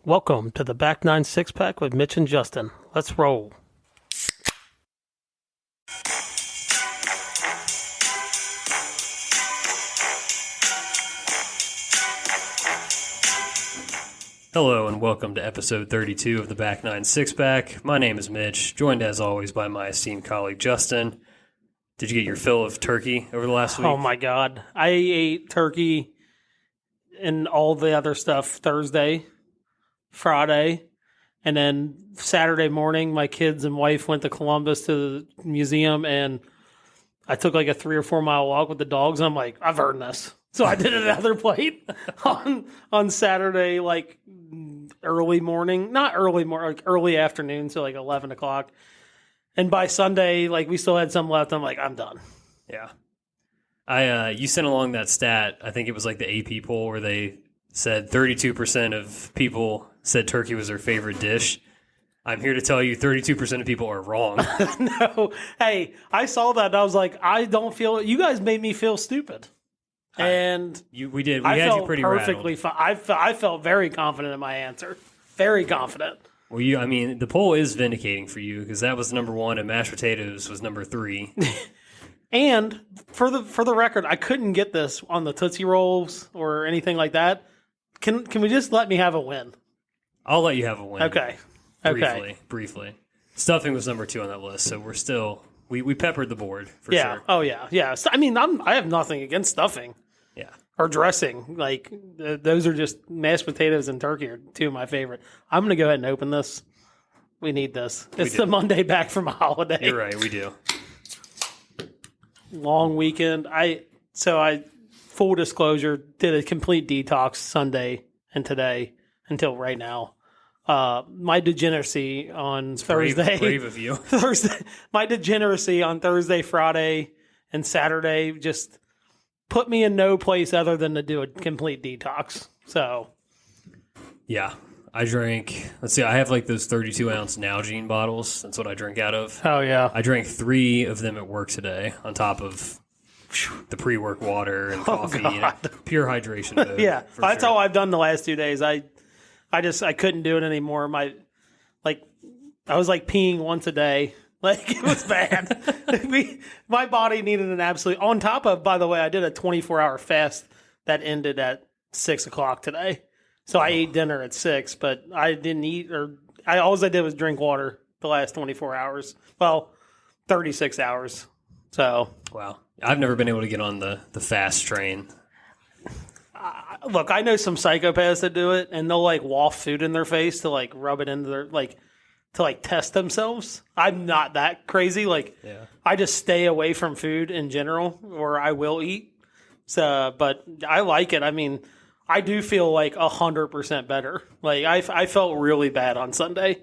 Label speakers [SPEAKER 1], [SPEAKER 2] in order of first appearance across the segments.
[SPEAKER 1] Welcome to the Back 9 Six-Pack with Mitch and Justin. Let's roll.
[SPEAKER 2] Hello and welcome to episode 32 of the Back 9 Six-Pack. My name is Mitch, joined as always by my esteemed colleague Justin. Did you get your fill of turkey over the last week?
[SPEAKER 1] Oh my God. I ate turkey and all the other stuff Thursday, Friday, and then Saturday morning my kids and wife went to Columbus to the museum, and I took like a 3 or 4 mile walk with the dogs, and I'm like, I've earned this. So I did another plate on Saturday, like early morning, not early morning, like early afternoon, so like 11 o'clock. And by Sunday, like we still had some left. I'm like, I'm done.
[SPEAKER 2] Yeah. You sent along that stat. I think it was like the AP poll where they said 32% of people said turkey was their favorite dish. I'm here to tell you 32% of people are wrong.
[SPEAKER 1] No. Hey, I saw that and I was like, I don't feel, you guys made me feel stupid. And
[SPEAKER 2] we did. We had you pretty
[SPEAKER 1] perfectly
[SPEAKER 2] rattled.
[SPEAKER 1] I felt very confident in my answer. Very confident.
[SPEAKER 2] Well, the poll is vindicating for you because that was number one and mashed potatoes was number 3.
[SPEAKER 1] And for the record, I couldn't get this on the Tootsie Rolls or anything like that. Can we just let me have a win?
[SPEAKER 2] I'll let you have a win.
[SPEAKER 1] Okay.
[SPEAKER 2] Briefly. Stuffing was number 2 on that list, so we're still we peppered the board for sure.
[SPEAKER 1] Oh yeah. So, I mean, I have nothing against stuffing.
[SPEAKER 2] Yeah.
[SPEAKER 1] Or dressing. Like, those are just mashed potatoes and turkey are two of my favorite. I'm going to go ahead and open this. We need this. It's the Monday back from a holiday.
[SPEAKER 2] You're right, we do.
[SPEAKER 1] Long weekend. Full disclosure, did a complete detox Sunday and today until right now. My degeneracy on Thursday.
[SPEAKER 2] Brave of you.
[SPEAKER 1] My degeneracy on Thursday, Friday, and Saturday just put me in no place other than to do a complete detox. So,
[SPEAKER 2] yeah, I drank. Let's see, I have like those 32-ounce Nalgene bottles. That's what I drink out of.
[SPEAKER 1] Oh yeah,
[SPEAKER 2] I drank 3 of them at work today, on top of the pre-work water and coffee. Pure hydration mode.
[SPEAKER 1] Yeah, that's all I've done the last 2 days. I couldn't do it anymore. I was like peeing once a day. Like, it was bad. My body needed an absolute... On top of, by the way, I did a 24-hour fast that ended at 6 o'clock today. So I ate dinner at 6, but I didn't eat... all I did was drink water the last 24 hours. Well, 36 hours. So...
[SPEAKER 2] Wow. I've never been able to get on the fast train.
[SPEAKER 1] Look, I know some psychopaths that do it, and they'll, like, waft food in their face to, like, rub it into their... to test themselves. I'm not that crazy. I just stay away from food in general, or I will eat. So, but I like it. I mean, I do feel like 100% better. Like, I felt really bad on Sunday,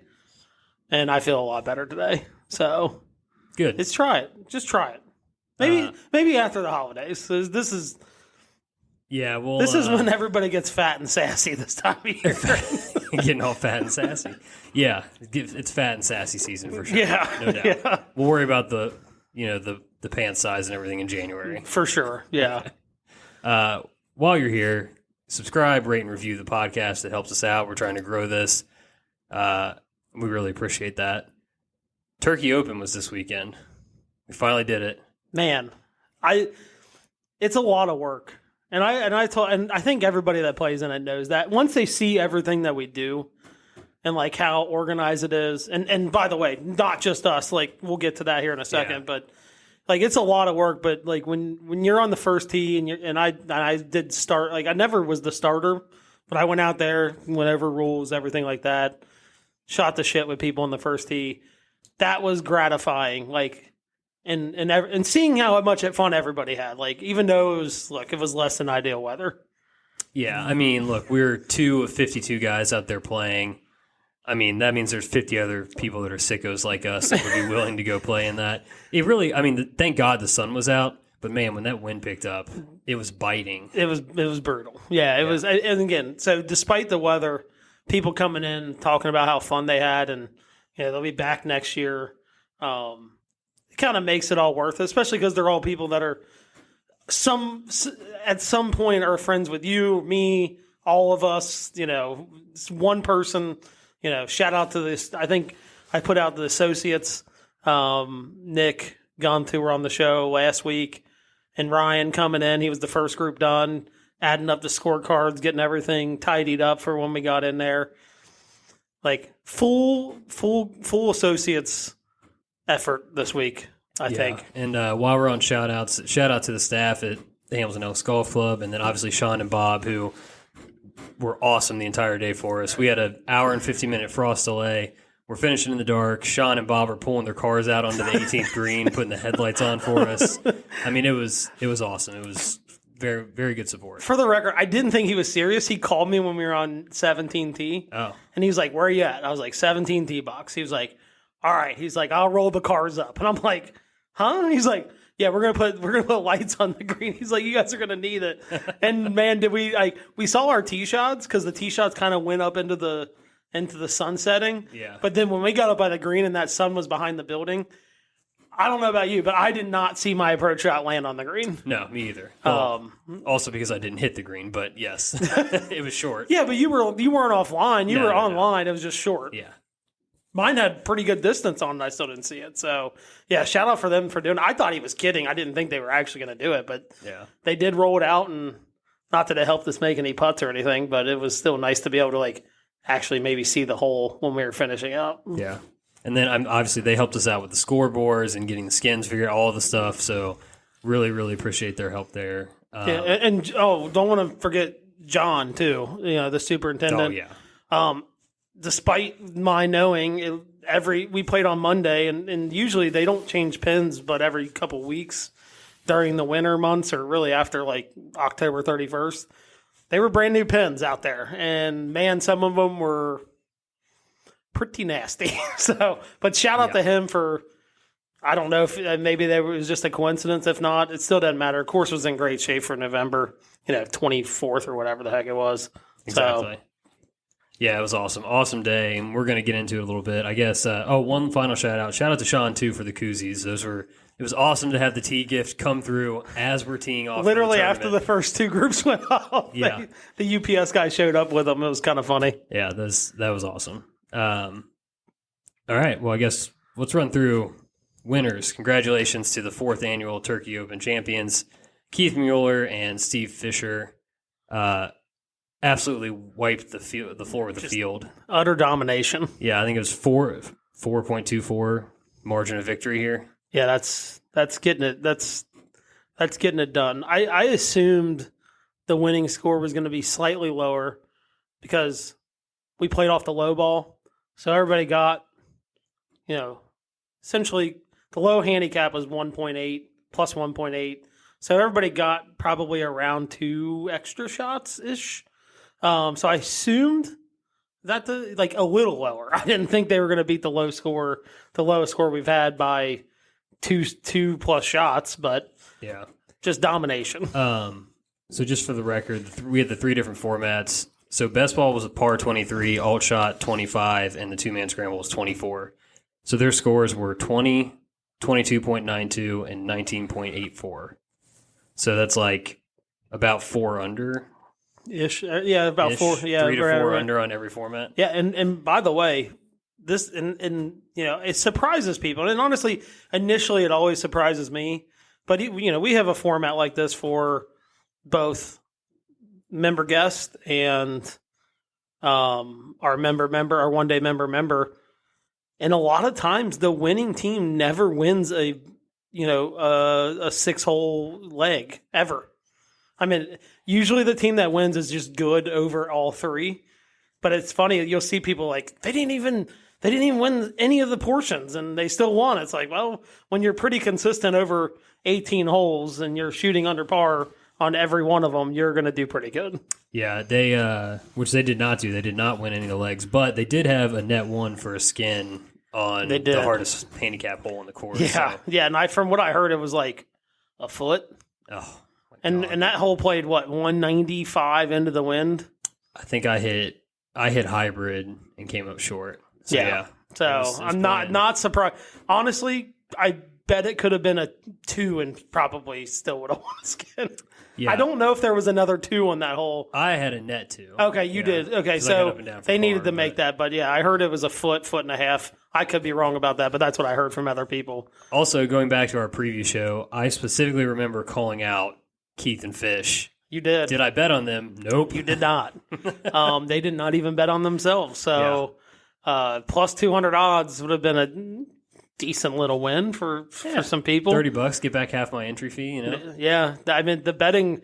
[SPEAKER 1] and I feel a lot better today. So
[SPEAKER 2] good.
[SPEAKER 1] Let's try it. Just try it. Maybe after the holidays. This is when everybody gets fat and sassy this time of year.
[SPEAKER 2] Getting all fat and sassy. Yeah, it's fat and sassy season for sure.
[SPEAKER 1] Yeah,
[SPEAKER 2] no doubt.
[SPEAKER 1] Yeah.
[SPEAKER 2] We'll worry about the pant size and everything in January.
[SPEAKER 1] For sure, yeah.
[SPEAKER 2] While you're here, subscribe, rate, and review the podcast. It helps us out. We're trying to grow this. We really appreciate that. Turkey Open was this weekend. We finally did it.
[SPEAKER 1] Man, it's a lot of work. And I think everybody that plays in it knows that. Once they see everything that we do and like how organized it is, and by the way, not just us, like we'll get to that here in a second, but like it's a lot of work. But like when you're on the first tee and I did start, like I never was the starter, but I went out there, whatever rules, everything like that, shot the shit with people in the first tee. That was gratifying. Like. And seeing how much fun everybody had, like even though it was less than ideal weather.
[SPEAKER 2] Yeah, I mean, look, we're 2 of 52 guys out there playing. I mean, that means there's 50 other people that are sickos like us that would be willing to go play in that. It really, I mean, thank God the sun was out, but man, when that wind picked up, it was biting.
[SPEAKER 1] It was brutal. Yeah, it was. And again, so despite the weather, people coming in talking about how fun they had, and they'll be back next year. It kind of makes it all worth it, especially because they're all people that are at some point are friends with you, me, all of us, one person, shout out to this. I think I put out the associates, Nick Gunther, who were on the show last week, and Ryan coming in. He was the first group done, adding up the scorecards, getting everything tidied up for when we got in there. Like full associates effort this week, I think.
[SPEAKER 2] And while we're on shout out to the staff at the Hamilton Elks Golf Club, and then obviously Sean and Bob, who were awesome the entire day for us. We had an hour and 50-minute frost delay. We're finishing in the dark. Sean and Bob are pulling their cars out onto the 18th green, putting the headlights on for us. I mean, it was awesome. It was very, very good support.
[SPEAKER 1] For the record, I didn't think he was serious. He called me when we were on 17T.
[SPEAKER 2] Oh.
[SPEAKER 1] And he was like, "Where are you at?" I was like, 17T box. He was like, "All right." He's like, "I'll roll the cars up." And I'm like, "Huh?" And he's like, "Yeah, we're gonna put lights on the green." He's like, "You guys are gonna need it." And man, did we saw our tee shots, because the tee shots kind of went up into the sun setting.
[SPEAKER 2] Yeah.
[SPEAKER 1] But then when we got up by the green and that sun was behind the building, I don't know about you, but I did not see my approach shot land on the green.
[SPEAKER 2] No, me either. Well, also because I didn't hit the green, but yes, it was short.
[SPEAKER 1] Yeah, but you weren't offline. You were online. No. It was just short.
[SPEAKER 2] Yeah.
[SPEAKER 1] Mine had pretty good distance on it. I still didn't see it. So, yeah, shout out for them for doing it. I thought he was kidding. I didn't think they were actually going to do it, but they did roll it out. And not that it helped us make any putts or anything, but it was still nice to be able to actually maybe see the hole when we were finishing up.
[SPEAKER 2] Yeah. And then obviously they helped us out with the scoreboards and getting the skins figured, all the stuff. So really, really appreciate their help there.
[SPEAKER 1] Don't want to forget John too. The superintendent.
[SPEAKER 2] Oh yeah.
[SPEAKER 1] Despite my knowing we played on Monday, and usually they don't change pins, but every couple weeks during the winter months, or really after October 31st, they were brand new pins out there, and man, some of them were pretty nasty. So, but shout out to him for, I don't know if maybe it was just a coincidence. If not, it still doesn't matter. Course was in great shape for November, 24th or whatever the heck it was.
[SPEAKER 2] Exactly.
[SPEAKER 1] So,
[SPEAKER 2] yeah, it was awesome. Awesome day, and we're going to get into it a little bit. I guess, one final shout out. Shout out to Sean, too, for the koozies. It was awesome to have the tee gift come through as we're teeing off.
[SPEAKER 1] Literally after the first two groups went off, the UPS guy showed up with them. It was kind of funny.
[SPEAKER 2] Yeah, that was awesome. All right, well, I guess let's run through winners. Congratulations to the 4th annual Turkey Open champions, Keith Mueller and Steve Fisher. Absolutely wiped the floor with the field. Utter domination. Yeah, I think it was 4.24 margin of victory here.
[SPEAKER 1] Yeah, that's getting it. That's getting it done. I assumed the winning score was going to be slightly lower because we played off the low ball, so everybody got, essentially the low handicap was 1.8 plus 1.8, so everybody got probably around 2 extra shots ish. So I assumed that a little lower. I didn't think they were going to beat the lowest score we've had by two plus shots, but
[SPEAKER 2] yeah,
[SPEAKER 1] just domination.
[SPEAKER 2] So just for the record, we had the 3 different formats. So best ball was a par 23, alt shot 25, and the 2-man scramble was 24. So their scores were 20, 22.92, and 19.84. So that's about 4 under.
[SPEAKER 1] Ish. Yeah, about
[SPEAKER 2] ish,
[SPEAKER 1] 4. Yeah,
[SPEAKER 2] 3 to 4 under on every format.
[SPEAKER 1] Yeah, and by the way, this and it surprises people. And honestly, initially it always surprises me. But we have a format like this for both member guest and our our 1 day member. And a lot of times the winning team never wins a 6-hole leg ever. I mean, usually the team that wins is just good over all 3. But it's funny, you'll see people they didn't even win any of the portions and they still won. It's well, when you're pretty consistent over 18 holes and you're shooting under par on every one of them, you're going to do pretty good.
[SPEAKER 2] Yeah, they which they did not do. They did not win any of the legs, but they did have a net 1 for a skin on the hardest handicap hole in the course.
[SPEAKER 1] Yeah,
[SPEAKER 2] so.
[SPEAKER 1] Yeah, and from what I heard, it was a foot.
[SPEAKER 2] Oh.
[SPEAKER 1] And that hole played 195 into the wind.
[SPEAKER 2] I think I hit hybrid and came up short. So, yeah.
[SPEAKER 1] So I'm not surprised. Honestly, I bet it could have been a 2 and probably still would have won a skin.
[SPEAKER 2] Yeah.
[SPEAKER 1] I don't know if there was another 2 on that hole.
[SPEAKER 2] I had a net 2.
[SPEAKER 1] Okay, you did. Okay, so they needed to make that. But yeah, I heard it was a foot and a half. I could be wrong about that, but that's what I heard from other people.
[SPEAKER 2] Also, going back to our preview show, I specifically remember calling out Keith and Fish.
[SPEAKER 1] You did.
[SPEAKER 2] Did I bet on them? Nope.
[SPEAKER 1] You did not. They did not even bet on themselves. So plus 200 odds would have been a decent little win for some people.
[SPEAKER 2] $30, get back half my entry fee, you know?
[SPEAKER 1] Yeah. I mean, the betting,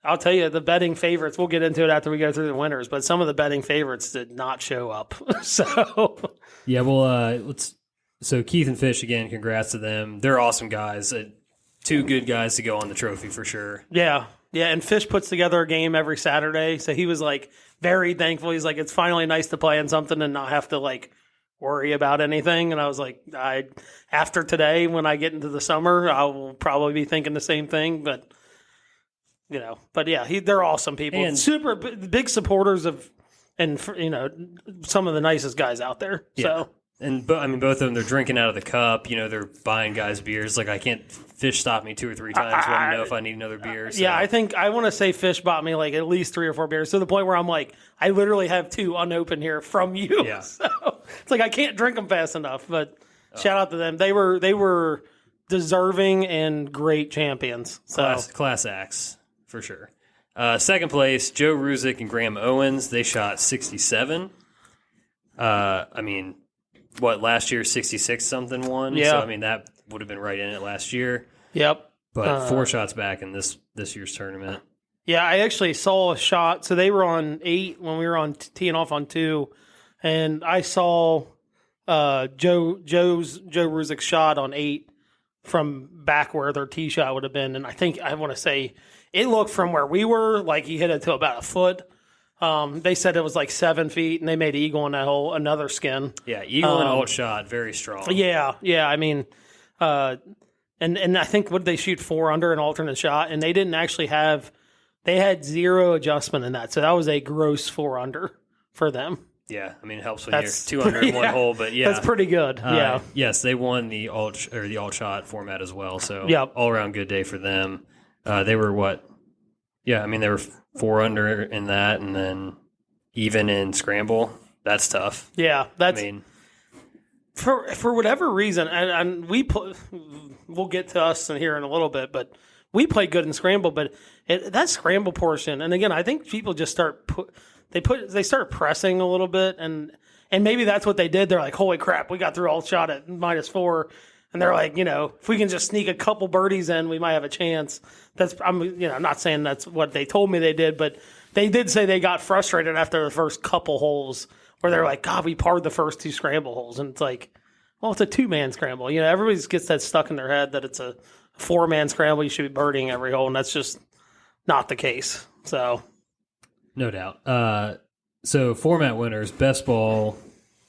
[SPEAKER 1] I'll tell you, the betting favorites, we'll get into it after we go through the winners, but some of the betting favorites did not show up. So.
[SPEAKER 2] Yeah, well, so Keith and Fish, again, congrats to them. They're awesome guys. 2 good guys to go on the trophy for sure.
[SPEAKER 1] Yeah. Yeah, and Fish puts together a game every Saturday, so he was, like, very thankful. He's like, it's finally nice to play in something and not have to, like, worry about anything. And I was like, after today, when I get into the summer, I will probably be thinking the same thing. But you know, they're awesome people, and super big supporters of, and you know, some of the nicest guys out there. Yeah. So.
[SPEAKER 2] And I mean, both of them, they're drinking out of the cup. You know, they're buying guys beers. Like, I can't. Fish stopped me 2 or 3 times. Want to know if I need another beer. So.
[SPEAKER 1] Yeah, I want to say Fish bought me like at least 3 or 4 beers to the point where I'm like, I literally have 2 unopened here from you.
[SPEAKER 2] Yeah.
[SPEAKER 1] So it's like I can't drink them fast enough. But shout out to them. They were deserving and great champions. So
[SPEAKER 2] class acts for sure. Second place, Joe Ruzick and Graham Owens. They shot 67. I mean. What, last year 66 something won?
[SPEAKER 1] Yeah.
[SPEAKER 2] So I mean that would have been right in it last year.
[SPEAKER 1] Yep.
[SPEAKER 2] But 4 shots back in this year's tournament.
[SPEAKER 1] Yeah, I actually saw a shot. So they were on 8 when we were on teeing off on 2, and I saw Joe Ruzick's shot on 8 from back where their tee shot would have been, and I want to say it looked from where we were like he hit it to about a foot. They said it was like 7 feet, and they made eagle on that hole, another skin.
[SPEAKER 2] Yeah, eagle and alt shot, very strong.
[SPEAKER 1] Yeah. I mean, and I think what did they shoot 4 under an alternate shot, and they didn't actually they had 0 adjustment in that, so that was a gross 4 under for them.
[SPEAKER 2] Yeah, I mean it helps when you're 2 under in one hole, but yeah,
[SPEAKER 1] that's pretty good. Yeah.
[SPEAKER 2] Yes, they won the alt shot format as well, so all around good day for them. They were what? Yeah, I mean they were 4 under in that, and then even in scramble. That's tough.
[SPEAKER 1] Yeah, I mean, for whatever reason, and we'll get to us in here in a little bit, but we play good in scramble. But that scramble portion, and again, I think people just start pressing a little bit, and maybe that's what they did. They're like, holy crap, we got through all shot at -4. And they're like, you know, if we can just sneak a couple birdies in, we might have a chance. I'm not saying that's what they told me they did, but they did say they got frustrated after the first couple holes where they're like, God, we parred the first 2 scramble holes. And it's like, well, it's a 2-man scramble. You know, everybody gets that stuck in their head that it's a 4-man scramble. You should be birdieing every hole. And that's just not the case. So.
[SPEAKER 2] No doubt. So format winners, best ball,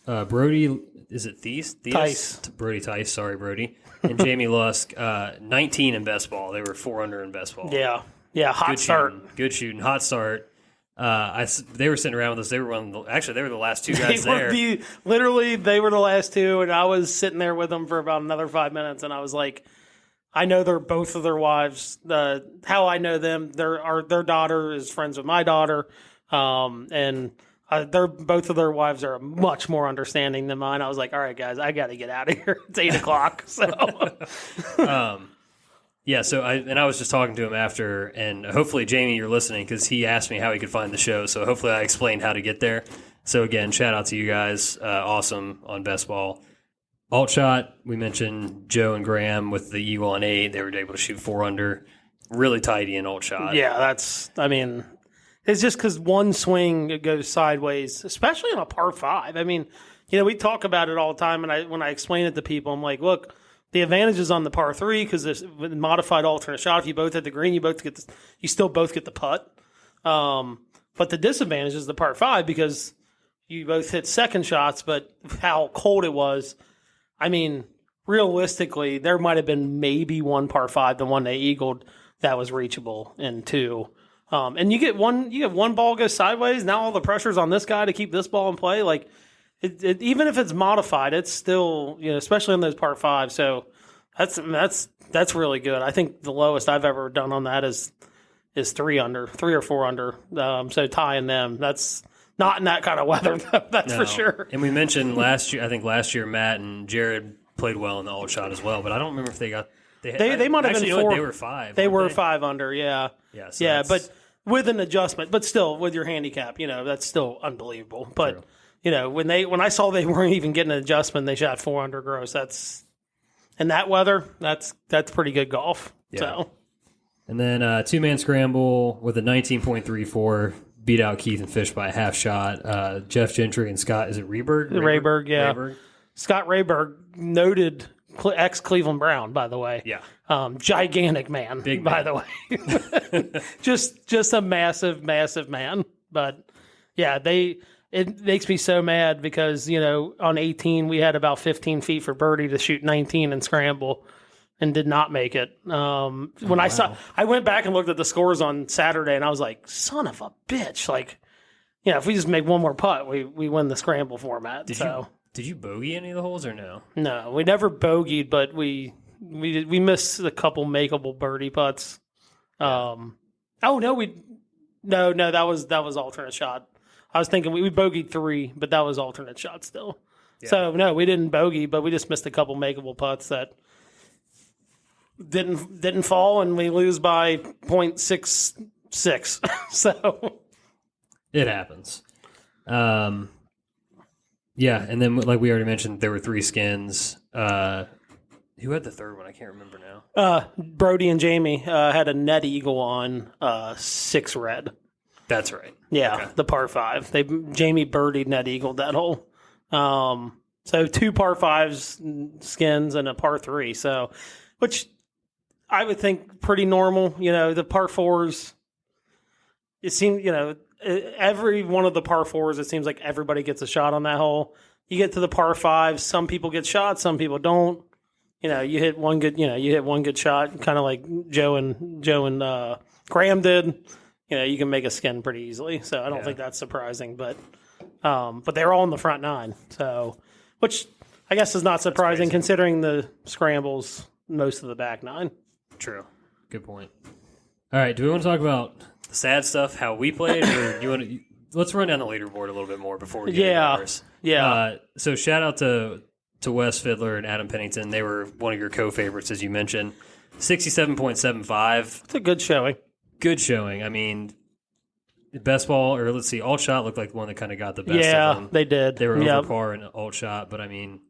[SPEAKER 2] Brody. Is it
[SPEAKER 1] Tice?
[SPEAKER 2] Brody Tice, sorry, Brody. And Jamie Lusk, 19 in best ball. They were 4 under in best ball.
[SPEAKER 1] Yeah, hot start.
[SPEAKER 2] Good shooting, hot start. They were sitting around with us. They were they were the last 2 guys there.
[SPEAKER 1] Literally, they were the last 2, and I was sitting there with them for about another 5 minutes, and I was like, I know they're both of their wives. How I know them, their daughter is friends with my daughter, and both of their wives are much more understanding than mine. I was like, all right, guys, I got to get out of here. It's 8 o'clock. So,
[SPEAKER 2] yeah. So I was just talking to him after, and hopefully, Jamie, you're listening because he asked me how he could find the show. So hopefully, I explained how to get there. So again, shout out to you guys. Awesome on best ball. Alt shot. We mentioned Joe and Graham with the eagle on 8. They were able to shoot 4 under. Really tidy in alt shot.
[SPEAKER 1] Yeah, it's just because one swing it goes sideways, especially on a par 5. I mean, you know, we talk about it all the time, and when I explain it to people, I'm like, look, the advantage is on the par 3 because there's modified alternate shot. If you both hit the green, you still both get the putt. But the disadvantage is the par 5 because you both hit second shots, but how cold it was. I mean, realistically, there might have been maybe one par 5, the one they eagled, that was reachable in 2. And you get one ball goes sideways. Now all the pressure's on this guy to keep this ball in play. Like, even if it's modified, it's still, you know, especially on those par 5. So, That's really good. I think the lowest I've ever done on that is 3 or 4 under. So tying them, that's not in that kind of weather. That's for sure.
[SPEAKER 2] And we mentioned last year Matt and Jared played well in the old shot as well, but I don't remember if they got.
[SPEAKER 1] They might have been 4.
[SPEAKER 2] They were 5.
[SPEAKER 1] They were 5 under. Yeah.
[SPEAKER 2] Yeah. So
[SPEAKER 1] yeah, but with an adjustment, but still with your handicap, that's still unbelievable. But
[SPEAKER 2] true.
[SPEAKER 1] When I saw they weren't even getting an adjustment, they shot 4 under gross. That's in that weather. That's pretty good golf. Yeah. So.
[SPEAKER 2] And then 2-man scramble with a 19.34, beat out Keith and Fish by a half shot. Jeff Gentry and Scott, is it Rayberg?
[SPEAKER 1] Rayberg, yeah. Scott Rayberg, noted ex-Cleveland Brown, by the way.
[SPEAKER 2] Yeah.
[SPEAKER 1] Gigantic man,
[SPEAKER 2] Big
[SPEAKER 1] by
[SPEAKER 2] man.
[SPEAKER 1] the way. just a massive, massive man. But, yeah, it makes me so mad because, on 18, we had about 15 feet for birdie to shoot 19 and scramble and did not make it. I went back and looked at the scores on Saturday, and I was like, son of a bitch. Like, if we just make one more putt, we win the scramble format.
[SPEAKER 2] Did you bogey any of the holes or no?
[SPEAKER 1] No, we never bogeyed, but we missed a couple makeable birdie putts.
[SPEAKER 2] Yeah.
[SPEAKER 1] No, that was alternate shot. I was thinking we bogeyed 3, but that was alternate shot still. Yeah. So no, we didn't bogey, but we just missed a couple makeable putts that didn't fall, and we lose by 0.66. So
[SPEAKER 2] it happens. Yeah, and then like we already mentioned, there were 3 skins. Who had the third one? I can't remember now.
[SPEAKER 1] Brody and Jamie had a net eagle on 6 red.
[SPEAKER 2] That's right.
[SPEAKER 1] Yeah,
[SPEAKER 2] okay.
[SPEAKER 1] The par 5. Jamie birdied net eagled that hole. So 2 par 5s skins and a par 3. So, which I would think pretty normal. The par 4s. It seemed every one of the par 4s, it seems like everybody gets a shot on that hole. You get to the par 5s, some people get shots, some people don't. You hit one good shot, kind of like Joe and Graham did. You can make a skin pretty easily. So I don't think that's surprising, but they're all in the front 9. So, which I guess is not surprising considering the scrambles most of the back 9.
[SPEAKER 2] True. Good point. All right, do we want to talk about the sad stuff, how we played, or you want to? Let's run down the leaderboard a little bit more before we get into ours.
[SPEAKER 1] Yeah.
[SPEAKER 2] So shout out to Wes Fiddler and Adam Pennington. They were one of your co-favorites, as you mentioned. 67.75.
[SPEAKER 1] It's a good showing.
[SPEAKER 2] Good showing. I mean, best ball, or let's see, alt shot looked like the one that kind of got the best of them.
[SPEAKER 1] Yeah, they did.
[SPEAKER 2] They were over par in alt shot, but I mean,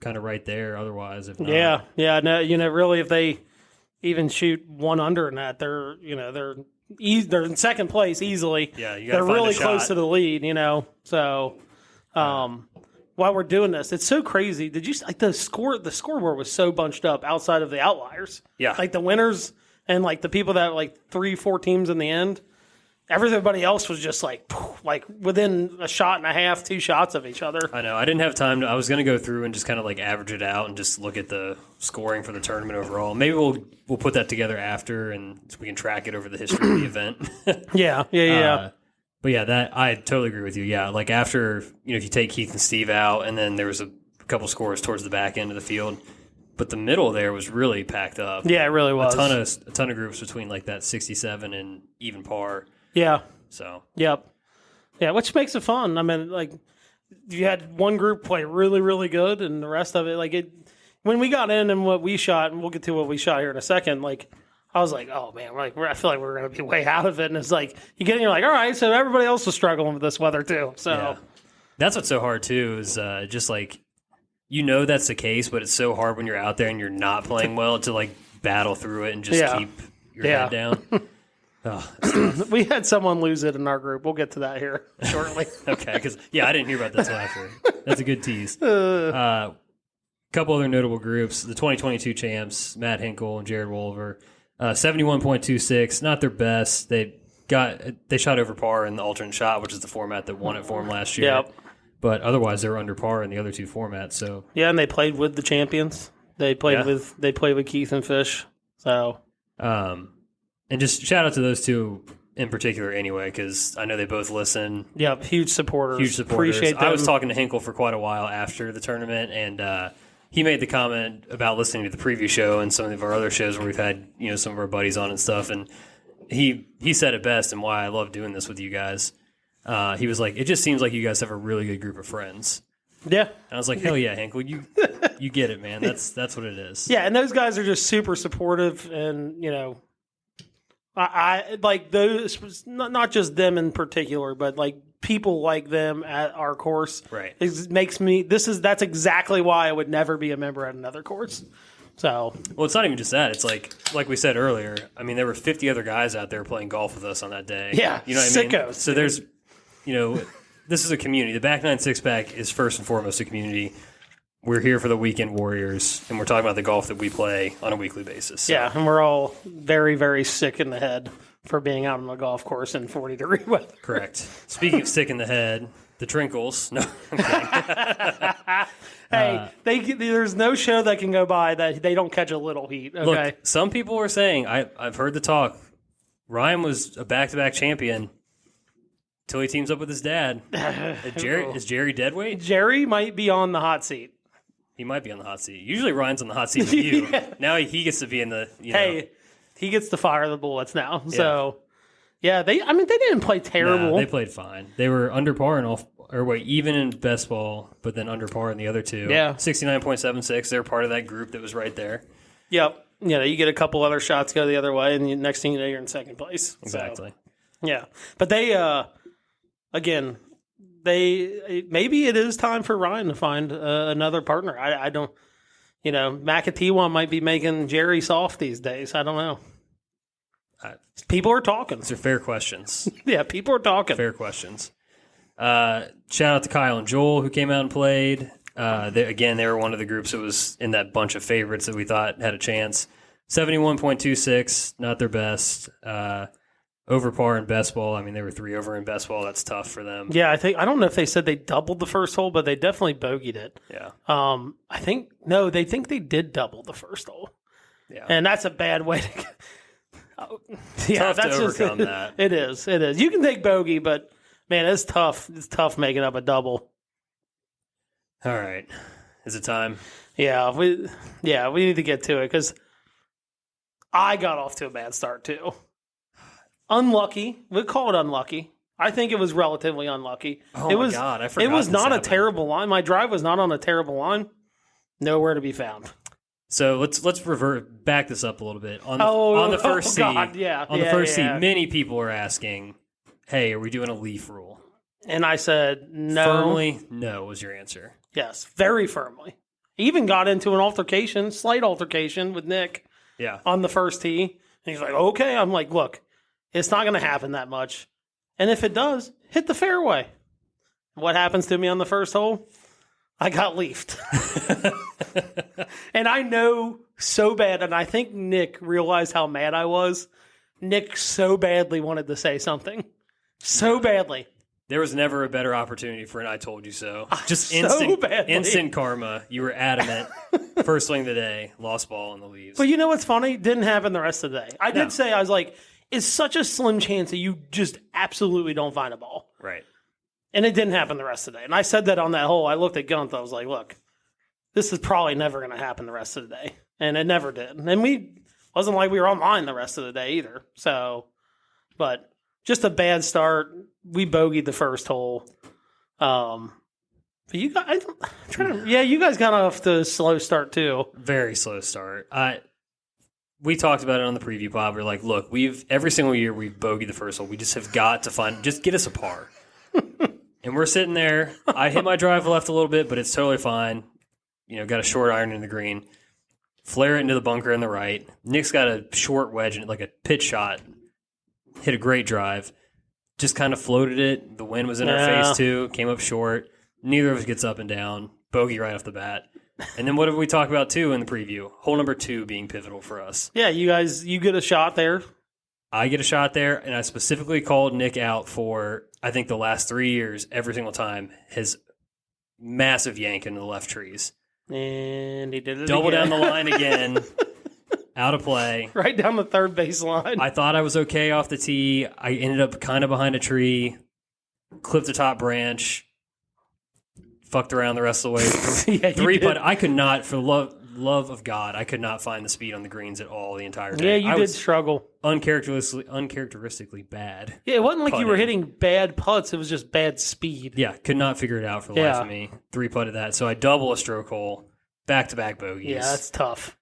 [SPEAKER 2] kind of right there otherwise. If not.
[SPEAKER 1] Yeah. No, really, if they even shoot 1 under in that, they're in second place easily.
[SPEAKER 2] Yeah,
[SPEAKER 1] they're really close to the lead. So while we're doing this, it's so crazy. Did you like the score? The scoreboard was so bunched up outside of the outliers.
[SPEAKER 2] Yeah,
[SPEAKER 1] like the winners and like the people that like 3-4 teams in the end. Everybody else was just like within a shot and a half, 2 shots of each other.
[SPEAKER 2] I know. I didn't have time. I was going to go through and just kind of like average it out and just look at the scoring for the tournament overall. Maybe we'll put that together after and so we can track it over the history of the event.
[SPEAKER 1] Yeah.
[SPEAKER 2] But yeah, that I totally agree with you. Yeah, like after if you take Keith and Steve out, and then there was a couple scores towards the back end of the field, but the middle there was really packed up.
[SPEAKER 1] Yeah, it really was.
[SPEAKER 2] A ton of groups between like that 67 and even par.
[SPEAKER 1] Yeah.
[SPEAKER 2] So.
[SPEAKER 1] Yep. Yeah, which makes it fun. I mean, like, you had one group play really, really good, and the rest of it, like, when we got in and what we shot, and we'll get to what we shot here in a second, like, I was like, oh, man, I feel like we're going to be way out of it. And it's like, you get in, you're like, all right, so everybody else was struggling with this weather, too. So.
[SPEAKER 2] Yeah. That's what's so hard, too, is just, like, that's the case, but it's so hard when you're out there and you're not playing well to, like, battle through it and just keep your head down. Oh,
[SPEAKER 1] we had someone lose it in our group. We'll get to that here shortly.
[SPEAKER 2] Okay, because I didn't hear about that until after. That's a good tease. Couple other notable groups: the 2022 champs, Matt Hinkle and Jared Wolver, 71.26. Not their best. They shot over par in the alternate shot, which is the format that won it for them last year.
[SPEAKER 1] Yep.
[SPEAKER 2] But otherwise, they were under par in the other 2 formats. So
[SPEAKER 1] yeah, and they played with the champions. They played with Keith and Fish. So.
[SPEAKER 2] And just shout out to those 2 in particular anyway, because I know they both listen.
[SPEAKER 1] Yep, huge supporters.
[SPEAKER 2] Appreciate them. I was talking to Hinkle for quite a while after the tournament, and he made the comment about listening to the preview show and some of our other shows where we've had some of our buddies on and stuff, and he said it best and why I love doing this with you guys. He was like, it just seems like you guys have a really good group of friends.
[SPEAKER 1] Yeah.
[SPEAKER 2] And I was like, hell yeah, Hank, well, you get it, man. That's what it is.
[SPEAKER 1] Yeah, and those guys are just super supportive, and I like those. Not just them in particular, but like people like them at our course.
[SPEAKER 2] Right.
[SPEAKER 1] It makes me. That's exactly why I would never be a member at another course. So.
[SPEAKER 2] Well, it's not even just that. It's like we said earlier. I mean, there were 50 other guys out there playing golf with us on that day.
[SPEAKER 1] Yeah.
[SPEAKER 2] You know what
[SPEAKER 1] sickos,
[SPEAKER 2] I mean? So there's, this is a community. The Back Nine Six Pack is first and foremost a community. We're here for the weekend warriors, and we're talking about the golf that we play on a weekly basis. So.
[SPEAKER 1] Yeah, and we're all very, very sick in the head for being out on the golf course in 40-degree weather.
[SPEAKER 2] Correct. Speaking of sick in the head, the Trinkles. No, I'm kidding.
[SPEAKER 1] Hey, there's no show that can go by that they don't catch a little heat. Okay.
[SPEAKER 2] Look, some people are saying, I've heard the talk, Ryan was a back-to-back champion until he teams up with his dad. Is Jerry deadweight?
[SPEAKER 1] Jerry might be on the hot seat.
[SPEAKER 2] He might be on the hot seat. Usually Ryan's on the hot seat with you. Yeah. Now he gets to be in the.
[SPEAKER 1] Hey, he gets to fire the bullets now. Yeah. So, yeah, they didn't play terrible.
[SPEAKER 2] Nah, they played fine. They were under par in even in best ball, but then under par in the other two.
[SPEAKER 1] Yeah,
[SPEAKER 2] 69.76. They're part of that group that was right there.
[SPEAKER 1] Yep. You get a couple other shots go the other way, and next thing you know, you're in second place.
[SPEAKER 2] Exactly.
[SPEAKER 1] So, yeah, but they again. Maybe it is time for Ryan to find another partner. I don't, McAteewan might be making Jerry soft these days. I don't know. People are talking.
[SPEAKER 2] These are fair questions.
[SPEAKER 1] Yeah, people are talking.
[SPEAKER 2] Fair questions. Shout out to Kyle and Joel who came out and played. They were one of the groups that was in that bunch of favorites that we thought had a chance. 71.26, not their best. Over par in best ball. I mean, they were 3 over in best ball. That's tough for them.
[SPEAKER 1] Yeah, I don't know if they said they doubled the first hole, but they definitely bogeyed it.
[SPEAKER 2] Yeah.
[SPEAKER 1] They think they did double the first hole.
[SPEAKER 2] Yeah.
[SPEAKER 1] And that's a bad way to
[SPEAKER 2] tough to overcome that.
[SPEAKER 1] It is. You can take bogey, but man, it's tough. It's tough making up a double.
[SPEAKER 2] All right. Is it time?
[SPEAKER 1] Yeah, we need to get to it because I got off to a bad start too. Unlucky. We'll call it unlucky. I think it was relatively unlucky.
[SPEAKER 2] Oh, my God. I forgot.
[SPEAKER 1] It was not a terrible line. My drive was not on a terrible line. Nowhere to be found.
[SPEAKER 2] So let's back this up a little bit. On the first tee, the first tee, many people are asking, hey, are we doing a leaf rule?
[SPEAKER 1] And I said, no.
[SPEAKER 2] Firmly, no was your answer.
[SPEAKER 1] Yes, very firmly. Even got into an slight altercation with Nick on the first tee. And he's like, okay. I'm like, look. It's not going to happen that much. And if it does, hit the fairway. What happens to me on the first hole? I got leafed. And I know so bad, and I think Nick realized how mad I was. Nick so badly wanted to say something. So badly.
[SPEAKER 2] There was never a better opportunity for an I told you so. Just
[SPEAKER 1] badly.
[SPEAKER 2] Instant karma. You were adamant. First swing of the day, lost ball in the leaves.
[SPEAKER 1] But you know what's funny? Didn't happen the rest of the day. I did say, I was like, it's such a slim chance that you just absolutely don't find a ball.
[SPEAKER 2] Right.
[SPEAKER 1] And it didn't happen the rest of the day. And I said that on that hole. I looked at Gunther. I was like, look, this is probably never going to happen the rest of the day. And it never did. And wasn't like we were online the rest of the day either. So, but just a bad start. We bogeyed the first hole. But you guys, you guys got off to a slow start too.
[SPEAKER 2] Very slow start. We talked about it on the preview pod. We're like, look, every single year we've bogeyed the first hole. We just have got to just get us a par. And we're sitting there. I hit my drive left a little bit, but it's totally fine. Got a short iron in the green. Flare it into the bunker in the right. Nick's got a short wedge in it, like a pitch shot. Hit a great drive. Just kind of floated it. The wind was in our face too. Came up short. Neither of us gets up and down. Bogey right off the bat. And then what did we talk about too in the preview? Hole number 2 being pivotal for us.
[SPEAKER 1] Yeah, you get a shot there.
[SPEAKER 2] I get a shot there, and I specifically called Nick out for, I think the last 3 years, every single time, his massive yank into the left trees.
[SPEAKER 1] And he did it
[SPEAKER 2] Double
[SPEAKER 1] again.
[SPEAKER 2] down the line again. Out of play.
[SPEAKER 1] Right down the third base line.
[SPEAKER 2] I thought I was okay off the tee. I ended up kind of behind a tree. Clipped the top branch. fucked around the rest of the way.
[SPEAKER 1] Yeah,
[SPEAKER 2] Three putt. I could not, for love of God, I could not find the speed on the greens at all the entire day.
[SPEAKER 1] Yeah, you did struggle.
[SPEAKER 2] Uncharacteristically bad.
[SPEAKER 1] Yeah, it wasn't like you were
[SPEAKER 2] putting.
[SPEAKER 1] hitting bad putts. It was just bad speed.
[SPEAKER 2] Yeah, could not figure it out for the life of me. 3-putted that. So I double a stroke hole, back-to-back bogeys.
[SPEAKER 1] Yeah, that's tough.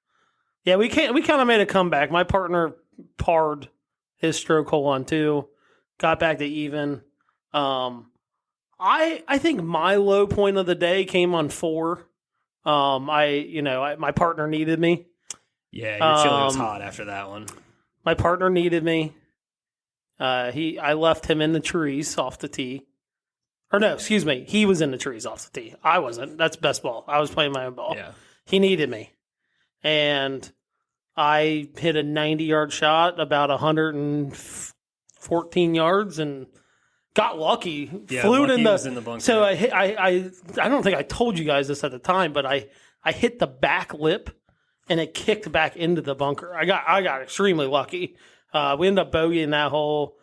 [SPEAKER 1] Yeah, we kind of made a comeback. My partner parred his stroke hole on 2, got back to even. I think my low point of the day came on 4. My partner needed me.
[SPEAKER 2] Yeah, your chili was hot after that one.
[SPEAKER 1] My partner needed me. I left him in the trees off the tee. Or no, excuse me. He was in the trees off the tee. I wasn't. That's best ball. I was playing my own ball.
[SPEAKER 2] Yeah.
[SPEAKER 1] He needed me. And I hit a 90-yard shot about 114 yards and got lucky.
[SPEAKER 2] Yeah,
[SPEAKER 1] Flew
[SPEAKER 2] lucky
[SPEAKER 1] in the,
[SPEAKER 2] was in the bunker.
[SPEAKER 1] So I don't think I told you guys this at the time, but I hit the back lip and it kicked back into the bunker. I got extremely lucky. We ended up bogeying that hole.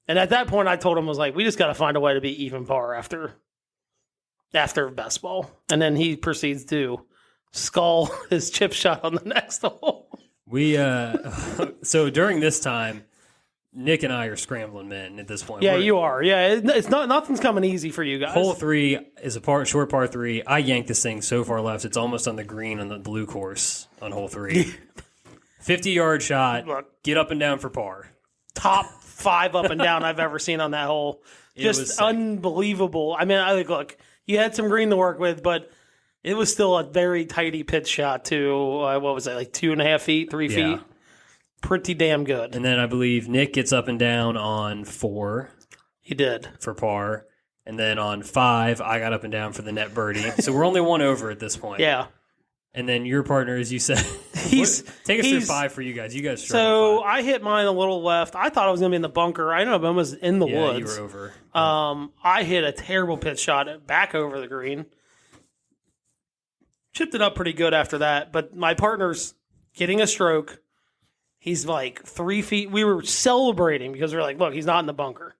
[SPEAKER 1] And at that point I told him, was like, we just got to find a way to be even par after best ball. And then he proceeds to skull his chip shot on the next hole.
[SPEAKER 2] We so during this time, Nick and I are scrambling men at this point.
[SPEAKER 1] Yeah, you are. Yeah, it's not, nothing's coming easy for you guys.
[SPEAKER 2] Hole 3 is a short par 3. I yanked this thing so far left, it's almost on the green on the blue course on hole 3. 50-yard shot,
[SPEAKER 1] Look.
[SPEAKER 2] get up and down for par.
[SPEAKER 1] Top 5 up and down I've ever seen on that hole. Just unbelievable. I mean, look, you had some green to work with, but it was still a very tidy pitch shot to, what was it, like 2.5 feet, 3 feet? Pretty damn good.
[SPEAKER 2] And then I believe Nick gets up and down on 4.
[SPEAKER 1] He did.
[SPEAKER 2] For par. And then on 5, I got up and down for the net birdie. So we're only 1 over at this point.
[SPEAKER 1] Yeah.
[SPEAKER 2] And then your partner, as you said, take us through 5 for you guys. You guys
[SPEAKER 1] struggled. So I hit mine a little left. I thought I was going to be in the bunker. I ended up almost in the woods.
[SPEAKER 2] You were over.
[SPEAKER 1] I hit a terrible pitch shot back over the green. Chipped it up pretty good after that. But my partner's getting a stroke. He's like 3 feet. We were celebrating because we were like, look, he's not in the bunker.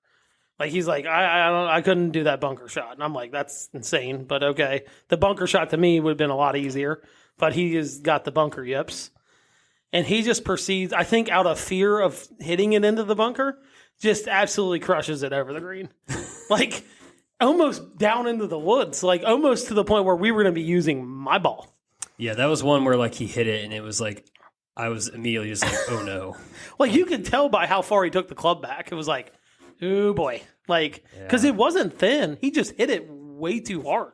[SPEAKER 1] Like, he's like, I couldn't do that bunker shot. And I'm like, that's insane, but okay. The bunker shot to me would have been a lot easier, but he has got the bunker yips. And he just proceeds, I think out of fear of hitting it into the bunker, just absolutely crushes it over the green. Like, almost down into the woods, like almost to the point where we were going to be using my ball.
[SPEAKER 2] Yeah, that was one where like he hit it and it was like, I was immediately just like, oh no.
[SPEAKER 1] Like, you could tell by how far he took the club back. It was like, oh boy. Like, because it wasn't thin. He just hit it way too hard.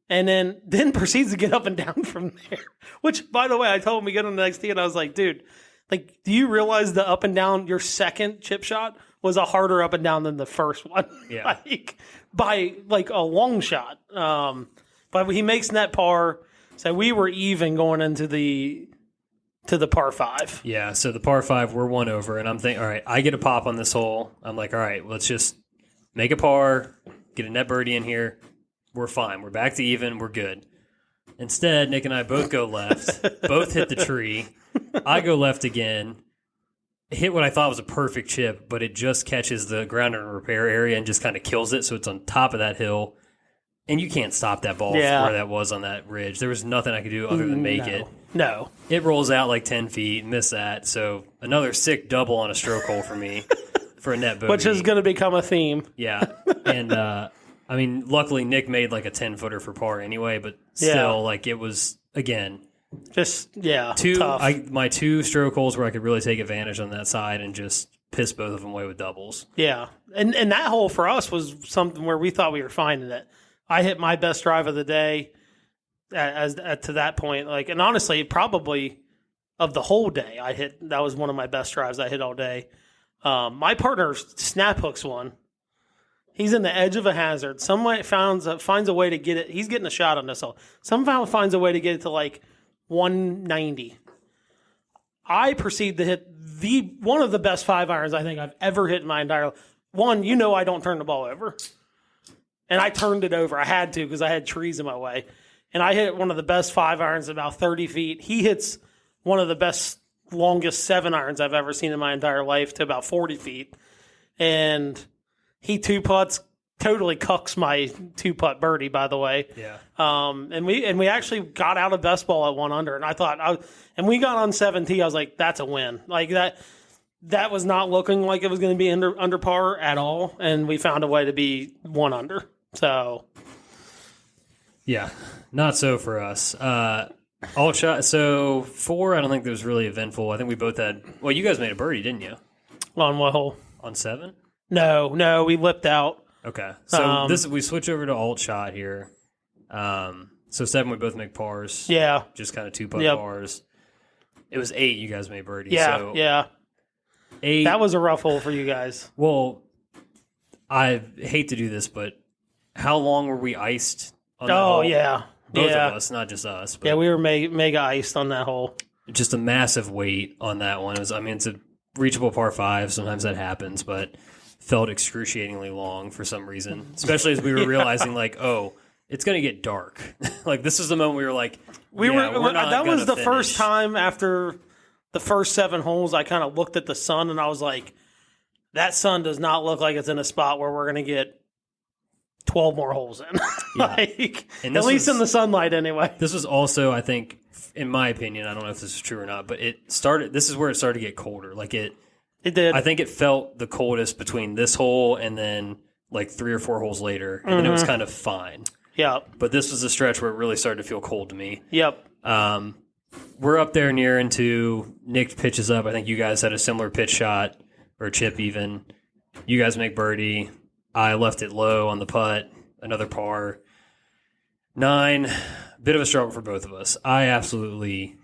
[SPEAKER 1] And then proceeds to get up and down from there. Which, by the way, I told him we get on the next tee and I was like, dude, like, do you realize the up and down, your second chip shot was a harder up and down than the first one?
[SPEAKER 2] Yeah.
[SPEAKER 1] Like, by like a long shot. But he makes net par. So we were even going into the par 5.
[SPEAKER 2] Yeah, so the par 5, we're 1 over, and I'm thinking, all right, I get a pop on this hole. I'm like, all right, let's just make a par, get a net birdie in here. We're fine. We're back to even. We're good. Instead, Nick and I both go left, both hit the tree. I go left again, hit what I thought was a perfect chip, but it just catches the ground and repair area and just kind of kills it, so it's on top of that hill. And you can't stop that ball where that was on that ridge. There was nothing I could do other than make it.
[SPEAKER 1] No.
[SPEAKER 2] It rolls out like 10 feet, miss that. So another sick double on a stroke hole for me for a net bogey.
[SPEAKER 1] Which is going to become a theme.
[SPEAKER 2] Yeah. And, I mean, luckily Nick made like a 10-footer for par anyway, but still, like, it was, again,
[SPEAKER 1] just, tough.
[SPEAKER 2] My 2 stroke holes where I could really take advantage on that side and just piss both of them away with doubles.
[SPEAKER 1] Yeah. And that hole for us was something where we thought we were finding it. I hit my best drive of the day to that point. Like, and honestly, probably of the whole day, that was one of my best drives I hit all day. My partner snap hooks one. He's in the edge of a hazard. Someone finds a way to get it. He's getting a shot on this hole. Somehow finds a way to get it to like 190. I proceed to hit one of the best 5 irons I think I've ever hit in my entire life. One, I don't turn the ball over. And I turned it over. I had to because I had trees in my way. And I hit one of the best 5 irons about 30 feet. He hits one of the best, longest 7 irons I've ever seen in my entire life to about 40 feet. And he 2 putts, totally cucks my 2-putt birdie, by the way.
[SPEAKER 2] Yeah.
[SPEAKER 1] And we actually got out of best ball at 1 under, and I thought, and we got on 7T. I was like, that's a win. Like that was not looking like it was going to be under par at all, and we found a way to be 1 under. So,
[SPEAKER 2] yeah, not so for us. Alt shot. So 4, I don't think that was really eventful. I think we both had. Well, you guys made a birdie, didn't you?
[SPEAKER 1] on what hole?
[SPEAKER 2] On 7?
[SPEAKER 1] No, we lipped out.
[SPEAKER 2] Okay, so we switch over to alt shot here. So 7, we both make pars.
[SPEAKER 1] Yeah,
[SPEAKER 2] just kind of 2-putt pars. It was 8. You guys made birdie.
[SPEAKER 1] Yeah,
[SPEAKER 2] so
[SPEAKER 1] yeah.
[SPEAKER 2] 8.
[SPEAKER 1] That was a rough hole for you guys.
[SPEAKER 2] Well, I hate to do this, but how long were we iced on that hole?
[SPEAKER 1] Yeah.
[SPEAKER 2] Both of us, not just us. But
[SPEAKER 1] yeah, we were mega iced on that hole.
[SPEAKER 2] just a massive weight on that one. It's a reachable par 5. Sometimes that happens, but felt excruciatingly long for some reason, especially as we were realizing, like, oh, it's going to get dark. Like, this is the moment we were like,
[SPEAKER 1] that was the first time after the first 7 holes I kind of looked at the sun and I was like, that sun does not look like it's in a spot where we're going to get 12 more holes in. Like, at least in the sunlight anyway.
[SPEAKER 2] This was also, I think, in my opinion, I don't know if this is true or not, but this is where it started to get colder. Like it did. I think it felt the coldest between this hole and then like 3 or 4 holes later, and then it was kind of fine.
[SPEAKER 1] Yeah.
[SPEAKER 2] But this was a stretch where it really started to feel cold to me.
[SPEAKER 1] Yep.
[SPEAKER 2] We're up there near into Nick pitches up. I think you guys had a similar pitch shot or chip even. You guys make birdie. I left it low on the putt. Another par. 9, bit of a struggle for both of us. I absolutely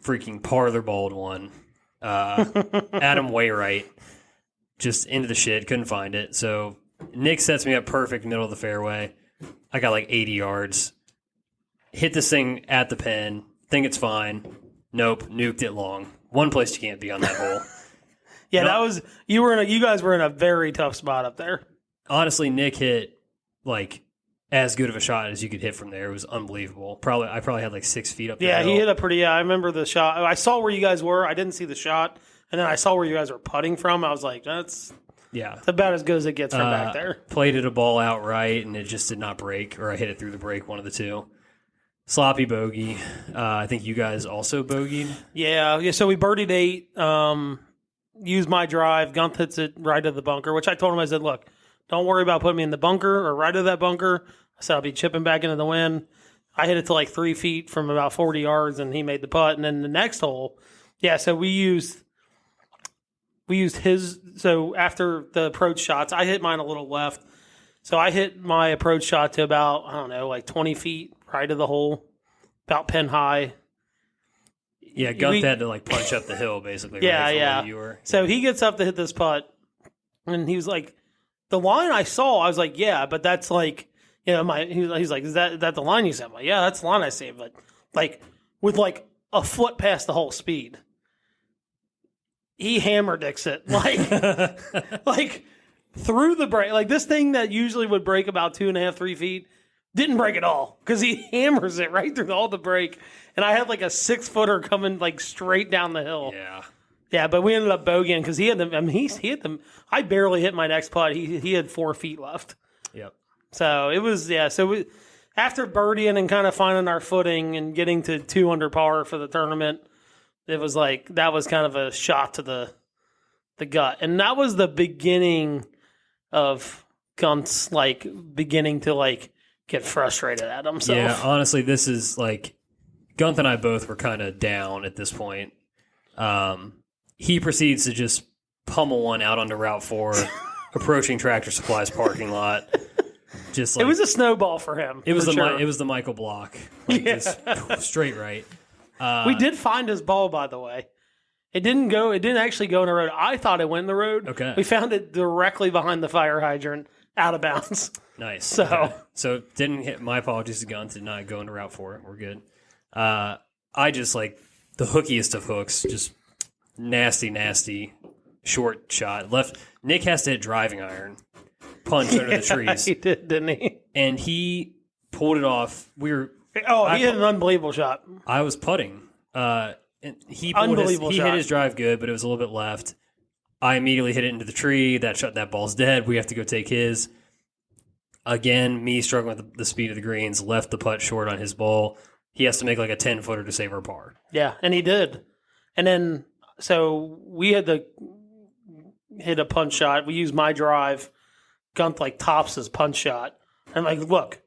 [SPEAKER 2] freaking parlor balled one. Adam Wainwright just into the shit. Couldn't find it. So Nick sets me up perfect middle of the fairway. I got like 80 yards. Hit this thing at the pin. Think it's fine. Nope. Nuked it long. One place you can't be on that hole.
[SPEAKER 1] Yeah, that was you guys were in a very tough spot up there.
[SPEAKER 2] Honestly, Nick hit like as good of a shot as you could hit from there. It was unbelievable. I probably had like 6 feet up there.
[SPEAKER 1] Yeah, he hit a pretty. I remember the shot. I saw where you guys were. I didn't see the shot, and then I saw where you guys were putting from. I was like, that's about as good as it gets from back there.
[SPEAKER 2] Played it a ball outright, and it just did not break, or I hit it through the break. One of the two. Sloppy bogey. I think you guys also bogeyed.
[SPEAKER 1] Yeah. So we birdied 8. Used my drive. Gunth hits it right of the bunker, which I told him, I said, look, don't worry about putting me in the bunker or right of that bunker. I said, I'll be chipping back into the wind. I hit it to like 3 feet from about 40 yards, and he made the putt. And then the next hole, so we used his. So after the approach shots, I hit mine a little left. So I hit my approach shot to about, I don't know, like 20 feet right of the hole, about pin high.
[SPEAKER 2] Yeah, Gunth had to like punch up the hill basically.
[SPEAKER 1] Yeah,
[SPEAKER 2] right
[SPEAKER 1] yeah.
[SPEAKER 2] You were.
[SPEAKER 1] So he gets up to hit this putt, and he was like, the line I saw, I was like, yeah, but that's like, he's like, is that the line you said? I'm like, yeah, that's the line I see, but like with like a foot past the whole speed. He hammer dicks it like through the break. Like this thing that usually would break about 2.5, 3 feet didn't break at all because he hammers it right through all the break. And I had like a 6-footer coming like straight down the hill. Yeah, but we ended up bogeying because he had them. I mean, he hit them. I barely hit my next putt. He had 4 feet left.
[SPEAKER 2] Yep.
[SPEAKER 1] So it was So after birdieing and kind of finding our footing and getting to 2 under par for the tournament, it was like that was kind of a shot to the gut, and that was the beginning of Gunth's like beginning to like get frustrated at himself.
[SPEAKER 2] Yeah, honestly, this is like Gunth and I both were kind of down at this point. He proceeds to just pummel one out onto Route 4, approaching Tractor Supply's parking lot. Just like,
[SPEAKER 1] it was a snowball for him.
[SPEAKER 2] It was the Michael Block, just straight right.
[SPEAKER 1] We did find his ball, by the way. It didn't actually go in the road. I thought it went in the road.
[SPEAKER 2] Okay.
[SPEAKER 1] We found it directly behind the fire hydrant, out of bounds.
[SPEAKER 2] Nice.
[SPEAKER 1] So
[SPEAKER 2] didn't hit. My apologies to Gunth, did not go into Route 4. We're good. I just like the hookiest of hooks, just nasty short shot. Left. Nick has to hit driving iron, punch under the trees.
[SPEAKER 1] He did, didn't he?
[SPEAKER 2] And he pulled it off. He hit
[SPEAKER 1] an unbelievable shot.
[SPEAKER 2] I was putting. And he hit his drive good, but it was a little bit left. I immediately hit it into the tree. That ball's dead. We have to go take his. again, me struggling with the speed of the greens, left the putt short on his ball. He has to make like a 10-footer to save our par.
[SPEAKER 1] Yeah, and he did. And then, so we had to hit a punch shot. We used my drive. Gunt like tops his punch shot. And like, look,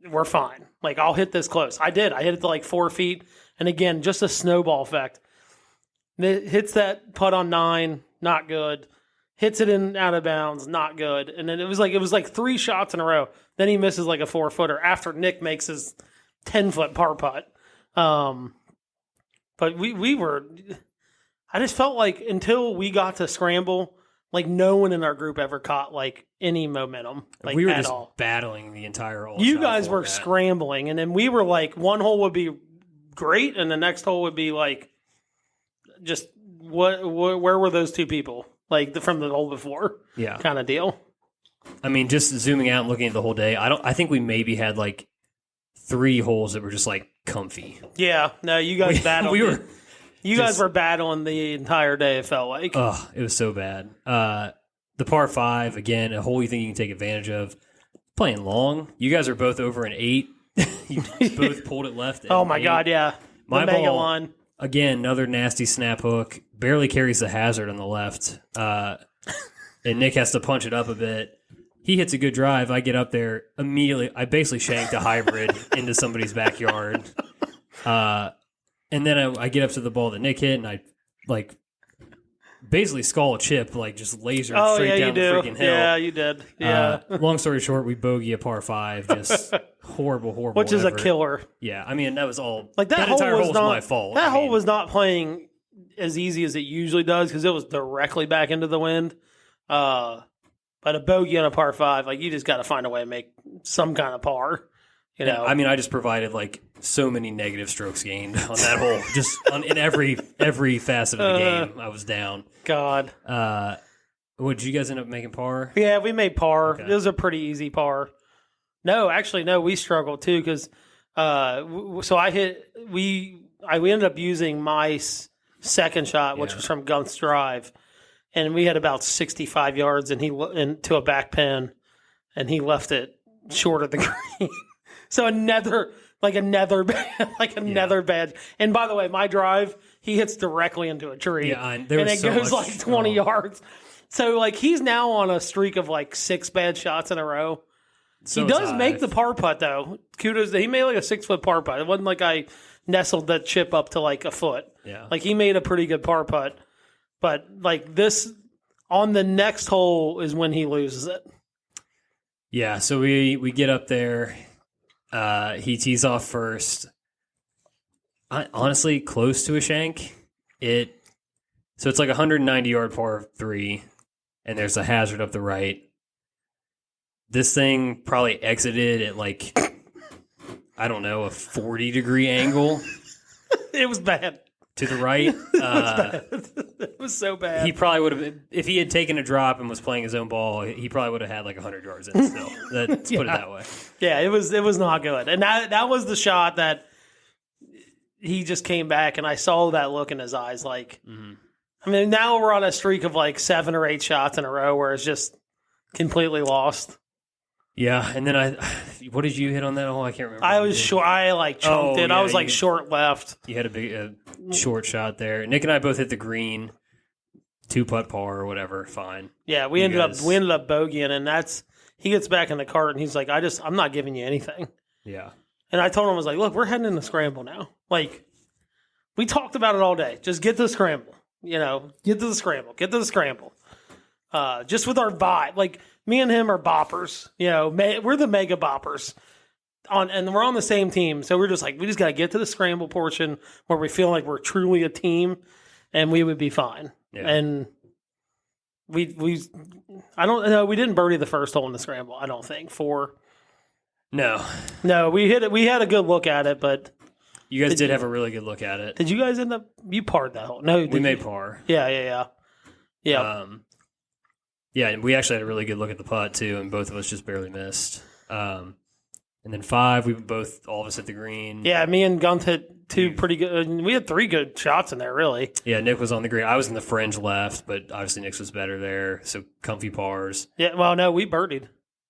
[SPEAKER 1] we're fine. Like, I'll hit this close. I did. I hit it to like 4 feet. And again, just a snowball effect. It hits that putt on 9, not good. Hits it in out of bounds, not good. And then it was like 3 shots in a row. Then he misses like a 4-footer after Nick makes his 10-foot par putt. But we were, I just felt like until we got to scramble, like no one in our group ever caught like any momentum. Like
[SPEAKER 2] we were
[SPEAKER 1] at
[SPEAKER 2] just
[SPEAKER 1] all.
[SPEAKER 2] battling the entire hole.
[SPEAKER 1] You guys were scrambling, and then we were like, one hole would be great, and the next hole would be like, just where were those 2 people? Like from the hole before,
[SPEAKER 2] yeah,
[SPEAKER 1] kind of deal.
[SPEAKER 2] I mean, just zooming out and looking at the whole day, I think we maybe had like 3 holes that were just like comfy.
[SPEAKER 1] Yeah, no, you guys battled. You guys
[SPEAKER 2] just
[SPEAKER 1] were battling the entire day. It felt like.
[SPEAKER 2] Oh, it was so bad. The par 5 again, a hole you think you can take advantage of. Playing long, you guys are both over an 8. You both pulled it left.
[SPEAKER 1] Oh my God, yeah.
[SPEAKER 2] My
[SPEAKER 1] the mega
[SPEAKER 2] ball,
[SPEAKER 1] line.
[SPEAKER 2] Again, another nasty snap hook. Barely carries the hazard on the left. And Nick has to punch it up a bit. He hits a good drive. I get up there immediately. I basically shanked a hybrid into somebody's backyard. And then I get up to the ball that Nick hit, and I like basically skull a chip, like just laser straight down the freaking hill.
[SPEAKER 1] Yeah, you did. Yeah.
[SPEAKER 2] Long story short, we bogey a par 5. Just horrible.
[SPEAKER 1] Which is
[SPEAKER 2] effort.
[SPEAKER 1] A killer.
[SPEAKER 2] Yeah, I mean that was all.
[SPEAKER 1] Like that
[SPEAKER 2] entire
[SPEAKER 1] hole
[SPEAKER 2] was
[SPEAKER 1] not
[SPEAKER 2] my fault.
[SPEAKER 1] That hole was not playing as easy as it usually does because it was directly back into the wind. But a bogey on a par 5, like you just got to find a way to make some kind of par. You know,
[SPEAKER 2] I mean, I just provided like so many negative strokes gained on that hole, just in every facet of the game. I was down.
[SPEAKER 1] God.
[SPEAKER 2] What did you guys end up making par?
[SPEAKER 1] Yeah, we made par.
[SPEAKER 2] Okay.
[SPEAKER 1] It was a pretty easy par. No, actually, no, we struggled too because so we ended up using my second shot, which was from Gunt's drive, and we had about 65 yards, and to a back pin, and he left it short of the green. So another bad. And by the way, my drive, he hits directly into a tree.
[SPEAKER 2] Yeah, and
[SPEAKER 1] it goes like 20 yards. So like he's now on a streak of like 6 bad shots in a row.
[SPEAKER 2] So
[SPEAKER 1] he does make the par putt though. Kudos. He made like a 6-foot par putt. It wasn't like I nestled that chip up to like a foot.
[SPEAKER 2] Yeah.
[SPEAKER 1] Like he made a pretty good par putt. But like this on the next hole is when he loses it.
[SPEAKER 2] Yeah. So we get up there. He tees off first. Honestly, close to a shank. So it's like 190-yard par 3, and there's a hazard up the right. This thing probably exited at like, I don't know, a 40-degree angle.
[SPEAKER 1] It was bad.
[SPEAKER 2] To the right.
[SPEAKER 1] It was so bad.
[SPEAKER 2] He probably would have, if he had taken a drop and was playing his own ball, he probably would have had like 100 yards in still. Let's put it that way.
[SPEAKER 1] Yeah, it was not good. And that was the shot that he just came back, and I saw that look in his eyes. Like, I mean, now we're on a streak of like 7 or 8 shots in a row where it's just completely lost.
[SPEAKER 2] Yeah, and then what did you hit on that hole? I can't remember.
[SPEAKER 1] I was short. I like chunked it. I was like short left.
[SPEAKER 2] You had a short shot there. Nick and I both hit the green, 2-putt par or whatever. Fine.
[SPEAKER 1] Yeah, we ended up bogeying, and he gets back in the cart and he's like, I'm not giving you anything.
[SPEAKER 2] Yeah.
[SPEAKER 1] And I told him, I was like, look, we're heading in the scramble now. Like, we talked about it all day. Just get to the scramble. You know, get to the scramble. Get to the scramble. Just with our vibe. Like, me and him are boppers. You know, we're the mega boppers. And we're on the same team. So we're just like, we just got to get to the scramble portion where we feel like we're truly a team, and we would be fine.
[SPEAKER 2] Yeah.
[SPEAKER 1] And I don't know, we didn't birdie the first hole in the scramble, I don't think. 4. No, we hit it. We had a good look at it, but
[SPEAKER 2] you guys did have a really good look at it.
[SPEAKER 1] Did you guys end up? You parred that hole? No,
[SPEAKER 2] we made par.
[SPEAKER 1] Yeah.
[SPEAKER 2] Yeah, and we actually had a really good look at the putt too, and both of us just barely missed. And then 5, we both all of us hit the green.
[SPEAKER 1] Yeah, me and Gunt hit 2 pretty good. We had 3 good shots in there, really.
[SPEAKER 2] Yeah, Nick was on the green. I was in the fringe left, but obviously Nick's was better there. So comfy pars.
[SPEAKER 1] Yeah, well, no, we birdied.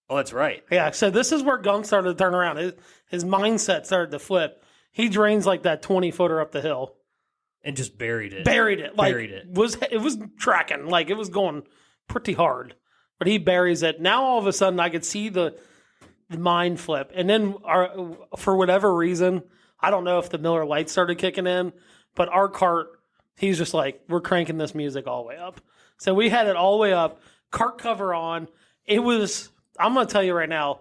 [SPEAKER 2] Oh, that's right.
[SPEAKER 1] Yeah, so this is where Gunk started to turn around. His mindset started to flip. He drains like that 20-footer up the hill.
[SPEAKER 2] And just buried it.
[SPEAKER 1] Buried it. It was tracking. Like, it was going pretty hard. But he buries it. Now, all of a sudden, I could see the mind flip. And then, for whatever reason, I don't know if the Miller Lite started kicking in, but our cart, he's just like, we're cranking this music all the way up. So we had it all the way up, cart cover on. It was, I'm going to tell you right now,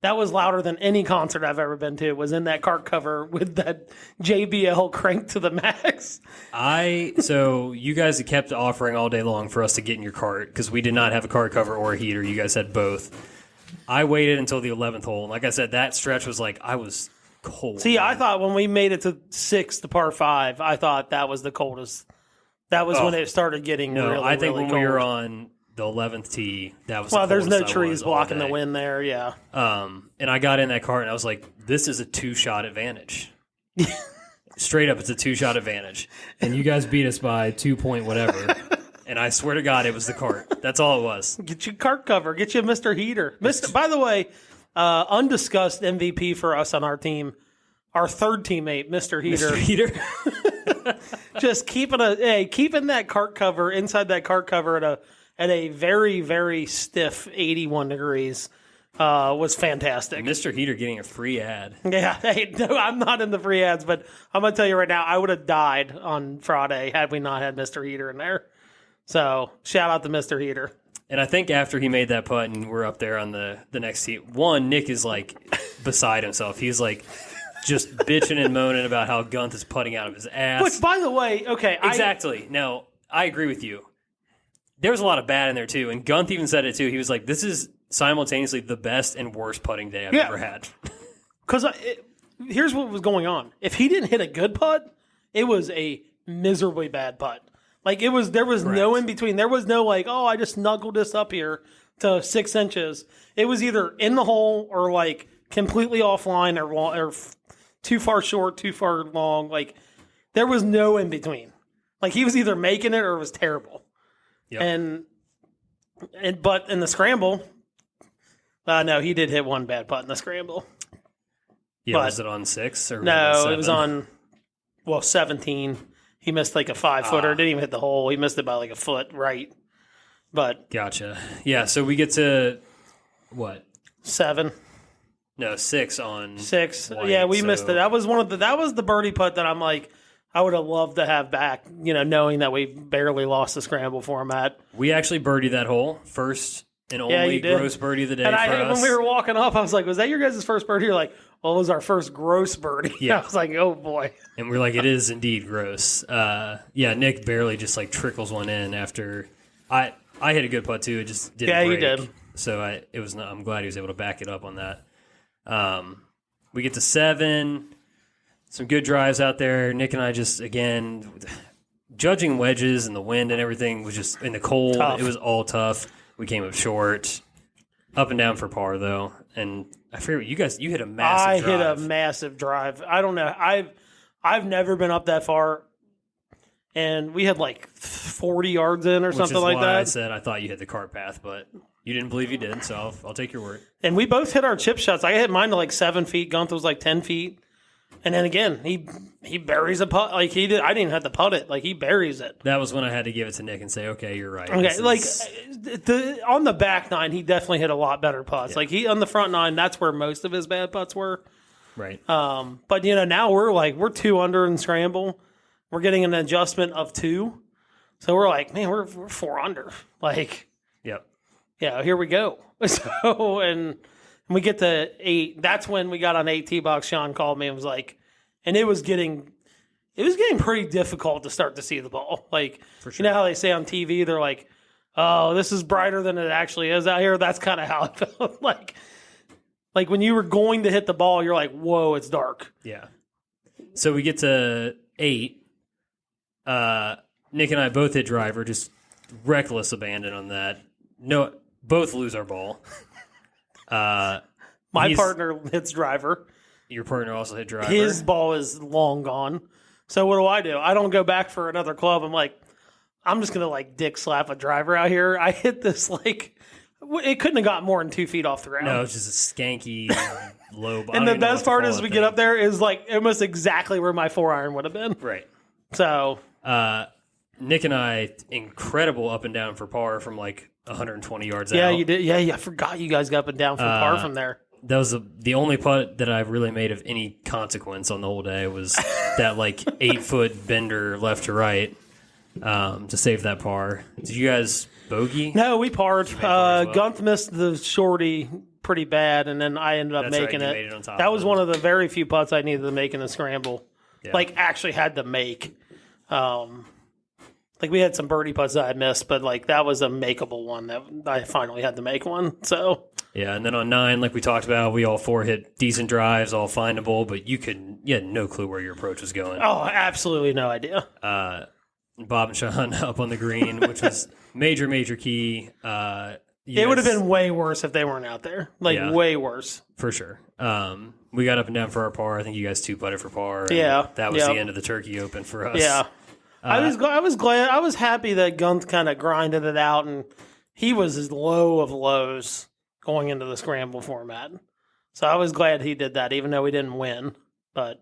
[SPEAKER 1] that was louder than any concert I've ever been to, was in that cart cover with that JBL cranked to the max.
[SPEAKER 2] So you guys have kept offering all day long for us to get in your cart because we did not have a cart cover or a heater. You guys had both. I waited until the 11th hole. And like I said, that stretch was like, I was cold.
[SPEAKER 1] See, I thought when we made it to 6, the par 5, I thought that was the coldest. That was when it started getting
[SPEAKER 2] I think
[SPEAKER 1] really
[SPEAKER 2] when
[SPEAKER 1] cold.
[SPEAKER 2] we were on the 11th tee, that was
[SPEAKER 1] there's no trees blocking the wind there, yeah.
[SPEAKER 2] And I got in that cart and I was like, this is a 2-shot advantage. Straight up, it's a 2-shot advantage. And you guys beat us by 2 point whatever. And I swear to God, it was the cart. That's all it was.
[SPEAKER 1] Get your cart cover. Get you a Mr. Heater. By the way, undiscussed MVP for us on our team, our third teammate, Mr. Heater.
[SPEAKER 2] Mr. Heater.
[SPEAKER 1] Just keeping that cart cover inside that cart cover at a very, very stiff 81 degrees was fantastic.
[SPEAKER 2] Mr. Heater getting a free ad.
[SPEAKER 1] Yeah, hey, no, I'm not in the free ads, but I'm going to tell you right now, I would have died on Friday had we not had Mr. Heater in there. So, shout out to Mr. Heater.
[SPEAKER 2] And I think after he made that putt and we're up there on the next tee, Nick is like beside himself. He's like just bitching and moaning about how Gunther is putting out of his ass.
[SPEAKER 1] Which, by the way, okay.
[SPEAKER 2] Exactly. No, I agree with you. There was a lot of bad in there, too. And Gunther even said it, too. He was like, this is simultaneously the best and worst putting day I've ever had.
[SPEAKER 1] Because here's what was going on. If he didn't hit a good putt, it was a miserably bad putt. Like, there was
[SPEAKER 2] Correct.
[SPEAKER 1] no in between. There was no, like, oh, I just snuggled this up here to 6 inches. It was either in the hole or, like, completely offline or too far short, too far long. Like, there was no in between. Like, he was either making it or it was terrible. Yep. But in the scramble, no, he did hit one bad putt in the scramble.
[SPEAKER 2] Yeah,
[SPEAKER 1] but,
[SPEAKER 2] was it on 6? Or
[SPEAKER 1] no, it was on, 17. He missed like a 5-footer. Didn't even hit the hole. He missed it by like a foot right. But
[SPEAKER 2] gotcha. Yeah, so we get to what?
[SPEAKER 1] 7.
[SPEAKER 2] No, 6 on
[SPEAKER 1] 6.
[SPEAKER 2] White,
[SPEAKER 1] yeah, we missed it. That was that was the birdie putt that I'm like, I would have loved to have back, knowing that we barely lost the scramble for him at.
[SPEAKER 2] We actually birdied that hole. First and only gross birdie of the day for us.
[SPEAKER 1] When we were walking off, I was like, was that your guys' first birdie? You're like, well, it was our first gross birdie. Yeah. I was like, oh, boy.
[SPEAKER 2] And we're like, it is indeed gross. Nick barely just like trickles one in after I hit a good putt too. It just didn't break.
[SPEAKER 1] Yeah, you did.
[SPEAKER 2] So I'm glad he was able to back it up on that. We get to 7. Some good drives out there. Nick and I just, again, judging wedges and the wind and everything was just in the cold.
[SPEAKER 1] Tough.
[SPEAKER 2] It was all tough. We came up short. Up and down for par, though. And I forget, you hit a massive drive.
[SPEAKER 1] I hit a massive drive. I don't know. I've never been up that far. And we had like 40 yards in or something like that.
[SPEAKER 2] I said I thought you hit the cart path, but you didn't believe you did, so I'll take your word.
[SPEAKER 1] And we both hit our chip shots. I hit mine to like 7 feet. Gunther was like 10 feet. And then again, he buries a putt like he did. I didn't have to putt it. Like he buries it.
[SPEAKER 2] That was when I had to give it to Nick and say, "Okay, you're right."
[SPEAKER 1] Okay, on the back 9, he definitely hit a lot better putts. Yeah. Like on the front 9, that's where most of his bad putts were.
[SPEAKER 2] Right.
[SPEAKER 1] But now we're 2 under in scramble. We're getting an adjustment of 2, so we're like, man, we're 4 under. Like,
[SPEAKER 2] yep.
[SPEAKER 1] Yeah, here we go. So and we get to 8. That's when we got on 8 tee box. Sean called me and was like, and it was getting pretty difficult to start to see the ball. Like,
[SPEAKER 2] for sure.
[SPEAKER 1] You know how they say on TV, they're like, oh, this is brighter than it actually is out here. That's kind of how it felt. Like when you were going to hit the ball, you're like, whoa, it's dark.
[SPEAKER 2] Yeah. So we get to 8. Nick and I both hit driver, just reckless abandon on that. No, both lose our ball.
[SPEAKER 1] My partner hits driver.
[SPEAKER 2] Your partner also hit driver.
[SPEAKER 1] His ball is long gone. So what do? I don't go back for another club. I'm like, I'm just going to dick slap a driver out here. I hit this It couldn't have got more than 2 feet off the ground.
[SPEAKER 2] No, it's just a skanky low.
[SPEAKER 1] And the best part is we get up there is like almost exactly where my 4-iron would have been.
[SPEAKER 2] Right.
[SPEAKER 1] So
[SPEAKER 2] Nick and I, incredible up and down for par from like 120 yards out.
[SPEAKER 1] Yeah, you did. Yeah, I forgot you guys got up and down for par from there.
[SPEAKER 2] That was the only putt that I've really made of any consequence on the whole day was that like 8-foot bender left to right to save that par. Did you guys bogey?
[SPEAKER 1] No, we parred.
[SPEAKER 2] Well?
[SPEAKER 1] Gunth missed the shorty pretty bad, and then I ended up
[SPEAKER 2] That's
[SPEAKER 1] making
[SPEAKER 2] right,
[SPEAKER 1] it.
[SPEAKER 2] made it on top
[SPEAKER 1] that was
[SPEAKER 2] of it.
[SPEAKER 1] one of the very few putts I needed to make in the scramble.
[SPEAKER 2] Yeah.
[SPEAKER 1] Like, actually had to make. Like, we had some birdie putts that I missed, but, like, that was a makeable one that I finally had to make one, so...
[SPEAKER 2] Yeah, and then on 9, like we talked about, we all 4 hit decent drives, all findable, but you had no clue where your approach was going.
[SPEAKER 1] Oh, absolutely no idea.
[SPEAKER 2] Bob and Sean up on the green, which was major key.
[SPEAKER 1] It would have been way worse if they weren't out there. Like,
[SPEAKER 2] Yeah.
[SPEAKER 1] way worse.
[SPEAKER 2] For sure. We got up and down for our par. I think you guys 2-putted for par. and
[SPEAKER 1] Yeah,
[SPEAKER 2] That was
[SPEAKER 1] yeah.
[SPEAKER 2] the end of the Turkey Open for us.
[SPEAKER 1] Yeah. I was glad. I was happy that Gunth kind of grinded it out, and he was as low of lows going into the scramble format. So I was glad he did that, even though we didn't win. But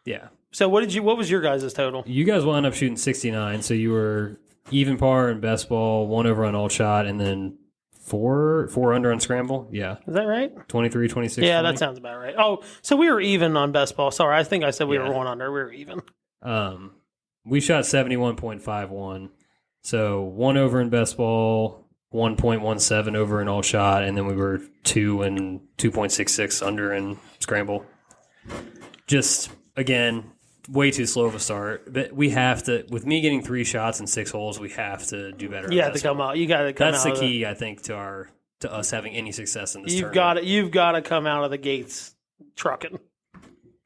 [SPEAKER 2] Yeah.
[SPEAKER 1] so what was your guys' total?
[SPEAKER 2] You guys wound up shooting 69, so you were even par in best ball, 1 over on all shot, and then 4 under on scramble. Yeah.
[SPEAKER 1] Is that right?
[SPEAKER 2] 23, 26.
[SPEAKER 1] Yeah,
[SPEAKER 2] 20.
[SPEAKER 1] that sounds about right. Oh, so we were even on best ball. Sorry, I think I said we
[SPEAKER 2] Yeah.
[SPEAKER 1] were 1 under. We were even.
[SPEAKER 2] We shot 71.51. So 1 over in best ball, 1.17 over in all shot, and then we were 2 and 2.66 under in scramble. Just, again, way too slow of a start. But we have to, with me getting 3 shots and 6 holes, we have to do better.
[SPEAKER 1] You have to come out. You got to come
[SPEAKER 2] That's
[SPEAKER 1] out.
[SPEAKER 2] the key, I think, to us having any success in this
[SPEAKER 1] You've
[SPEAKER 2] tournament.
[SPEAKER 1] You've got to come out of the gates trucking.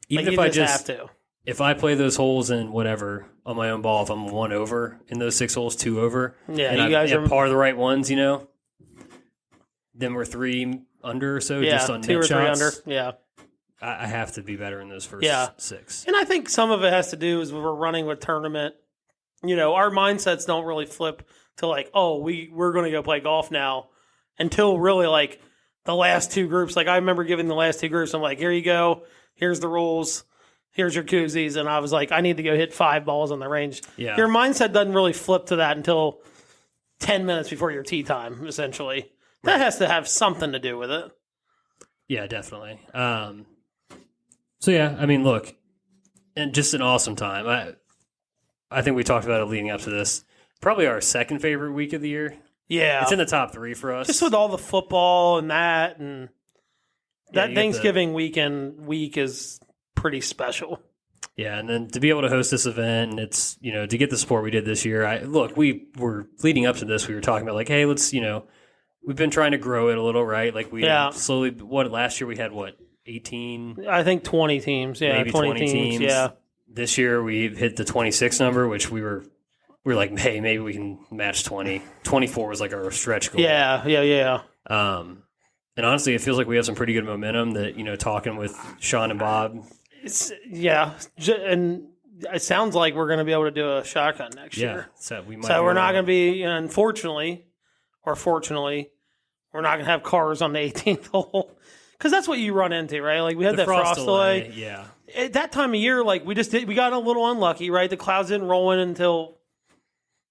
[SPEAKER 2] Even
[SPEAKER 1] Like,
[SPEAKER 2] if
[SPEAKER 1] you
[SPEAKER 2] I
[SPEAKER 1] have to.
[SPEAKER 2] if I play those holes in whatever on my own ball, if I'm 1 over in those 6 holes, 2 over,
[SPEAKER 1] Yeah,
[SPEAKER 2] and
[SPEAKER 1] you
[SPEAKER 2] I
[SPEAKER 1] guys are
[SPEAKER 2] par the right ones, then we're 3 under or so just on
[SPEAKER 1] 2
[SPEAKER 2] net
[SPEAKER 1] or 3
[SPEAKER 2] shots.
[SPEAKER 1] under. Yeah.
[SPEAKER 2] I have to be better in those first
[SPEAKER 1] Yeah.
[SPEAKER 2] 6.
[SPEAKER 1] And I think some of it has to do is we're running with tournament. Our mindsets don't really flip to like, oh, we're going to go play golf now until really like the last 2 groups. Like I remember giving the last 2 groups, I'm like, here you go. Here's the rules. Here's your koozies. And I was like, I need to go hit 5 balls on the range.
[SPEAKER 2] Yeah.
[SPEAKER 1] Your mindset doesn't really flip to that until 10 minutes before your tee time, essentially. That has to have something to do with it.
[SPEAKER 2] Yeah, definitely. So yeah, I mean, look, and just an awesome time. I think we talked about it leading up to this. Probably our second favorite week of the year.
[SPEAKER 1] Yeah.
[SPEAKER 2] It's in the top 3 for us.
[SPEAKER 1] Just with all the football and that, and
[SPEAKER 2] Yeah,
[SPEAKER 1] that
[SPEAKER 2] you get
[SPEAKER 1] Thanksgiving week is pretty special.
[SPEAKER 2] Yeah, and then to be able to host this event, and it's, to get the support we did this year. We were leading up to this. We were talking about like, hey, let's, we've been trying to grow it a little, right? Like we slowly. Last year we had 18?
[SPEAKER 1] I think 20 teams. Yeah,
[SPEAKER 2] maybe
[SPEAKER 1] 20 teams. Yeah.
[SPEAKER 2] This year we hit the 26 number, which we were like, hey, maybe we can match 20. 24 was like our stretch goal.
[SPEAKER 1] Yeah.
[SPEAKER 2] And honestly, it feels like we have some pretty good momentum. That talking with Sean and Bob.
[SPEAKER 1] And it sounds like we're going to be able to do a shotgun next year.
[SPEAKER 2] So we might.
[SPEAKER 1] So we're not going to be, unfortunately, or fortunately, we're not going to have cars on the 18th hole. Because that's what you run into, right? Like we had that frost delay.
[SPEAKER 2] Yeah.
[SPEAKER 1] At that time of year, like we got a little unlucky, right? The clouds didn't roll in until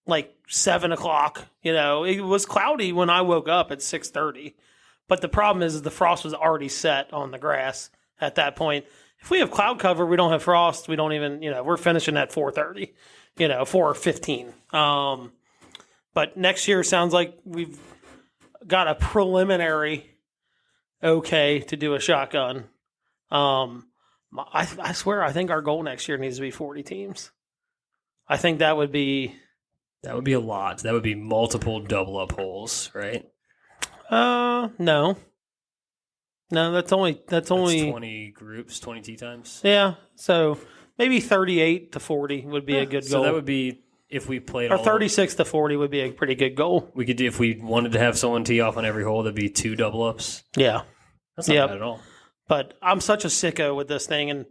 [SPEAKER 1] like 7 o'clock. It was cloudy when I woke up at 6:30. But the problem is the frost was already set on the grass at that point. If we have cloud cover, we don't have frost. We don't even, we're finishing at 4:30, 4:15. But next year sounds like we've got a preliminary okay to do a shotgun. I swear, I think our goal next year needs to be 40 teams. I think that would be
[SPEAKER 2] a lot. That would be multiple double up holes, right?
[SPEAKER 1] No, that's only
[SPEAKER 2] 20 groups, 20 tee times.
[SPEAKER 1] Yeah, so maybe 38 to 40 would be a good goal.
[SPEAKER 2] So that would be if we played
[SPEAKER 1] or 36 to 40 would be a pretty good goal.
[SPEAKER 2] We could do if we wanted to have someone tee off on every hole. That'd be 2 double ups.
[SPEAKER 1] Yeah,
[SPEAKER 2] that's not bad at all.
[SPEAKER 1] But I'm such a sicko with this thing, and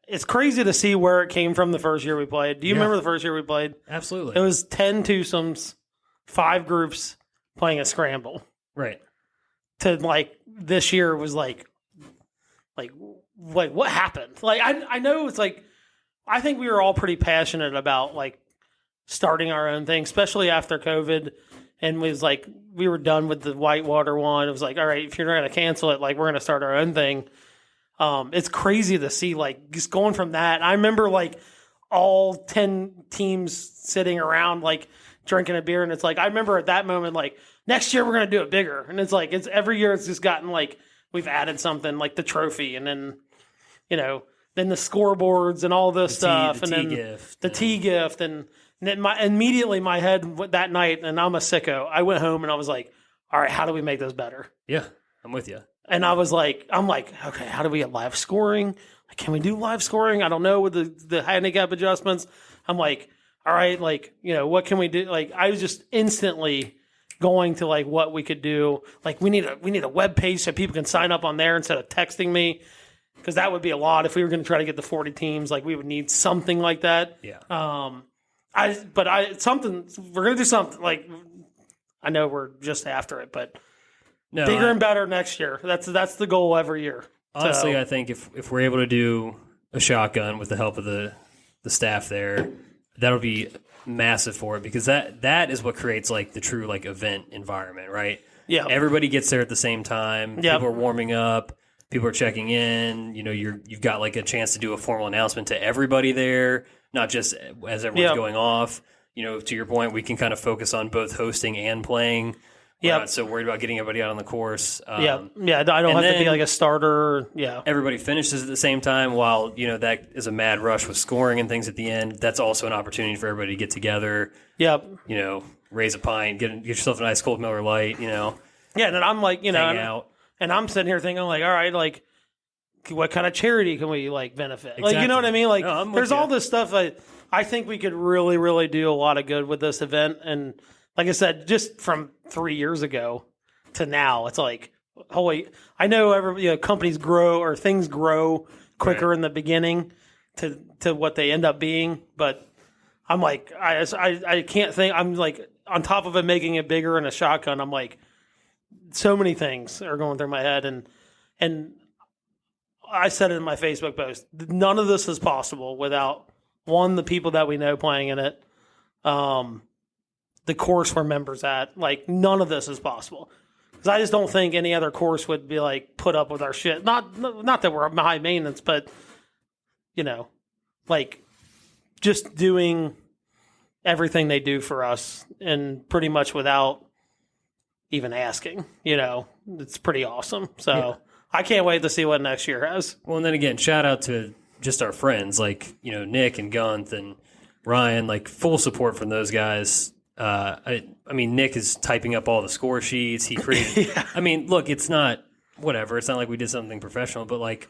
[SPEAKER 1] it's crazy to see where it came from the first year we played. Do you remember the first year we played?
[SPEAKER 2] Absolutely.
[SPEAKER 1] It was 10 twosomes, 5 groups playing a scramble.
[SPEAKER 2] Right.
[SPEAKER 1] to like this year was like what happened? Like I know it's like I think we were all pretty passionate about like starting our own thing, especially after COVID, and was like we were done with the Whitewater one. It was like, all right, if you're going to cancel it, like we're going to start our own thing. It's crazy to see like just going from that. I remember like all 10 teams sitting around like drinking a beer, and it's like I remember at that moment like next year we're going to do it bigger, and it's like it's every year it's just gotten like we've added something like the trophy, and then then the scoreboards and all this stuff, and then the tea gift, and then immediately my head that night, and I'm a sicko. I went home and I was like, all right, how do we make this better?
[SPEAKER 2] Yeah, I'm with you.
[SPEAKER 1] And I'm like, okay, how do we get live scoring? Like, can we do live scoring? I don't know with the handicap adjustments. I'm like, all right, like, what can we do? Like, I was just instantly going to like what we could do. Like, we need a web page so people can sign up on there instead of texting me, because that would be a lot if we were going to try to get the 40 teams. Like, we would need something like that.
[SPEAKER 2] Yeah.
[SPEAKER 1] Something we're going to do something like. I know we're just after it, but. No, bigger and better next year. That's the goal every year.
[SPEAKER 2] Honestly, so. I think if we're able to do a shotgun with the help of the staff there, that'll be massive for it, because that is what creates like the true like event environment, right?
[SPEAKER 1] Yeah.
[SPEAKER 2] Everybody gets there at the same time.
[SPEAKER 1] Yep.
[SPEAKER 2] People are warming up. People are checking in. You've got like a chance to do a formal announcement to everybody there, not just as everyone's going off. To your point, we can kind of focus on both hosting and playing. We're not so worried about getting everybody out on the course.
[SPEAKER 1] Yeah. I don't have to be like a starter. Yeah.
[SPEAKER 2] Everybody finishes at the same time, while, that is a mad rush with scoring and things at the end. That's also an opportunity for everybody to get together.
[SPEAKER 1] Yep.
[SPEAKER 2] Raise a pint, get yourself a nice cold Miller Lite, Yeah,
[SPEAKER 1] and then I'm like,
[SPEAKER 2] hang out.
[SPEAKER 1] And I'm sitting here thinking like, all right, like, what kind of charity can we like benefit?
[SPEAKER 2] Exactly.
[SPEAKER 1] Like, you know what I mean? Like,
[SPEAKER 2] no,
[SPEAKER 1] there's all this stuff I think we could really, really do a lot of good with this event. And like I said, just from 3 years ago to now, it's like, holy, I know companies grow or things grow quicker in the beginning to what they end up being. But I'm like, I can't think, I'm like, on top of it, making it bigger in a shotgun, I'm like, so many things are going through my head. And I said it in my Facebook post, none of this is possible without, one, the people that we know playing in it, the course we're members at. Like, none of this is possible. Because I just don't think any other course would be, like, put up with our shit. Not that we're high maintenance, but, like, just doing everything they do for us and pretty much without even asking, it's pretty awesome. So I can't wait to see what next year has.
[SPEAKER 2] Well, and then again, shout out to just our friends like, Nick and Gunth and Ryan, like full support from those guys. I mean, Nick is typing up all the score sheets. He created, I mean, look, it's not whatever. It's not like we did something professional, but like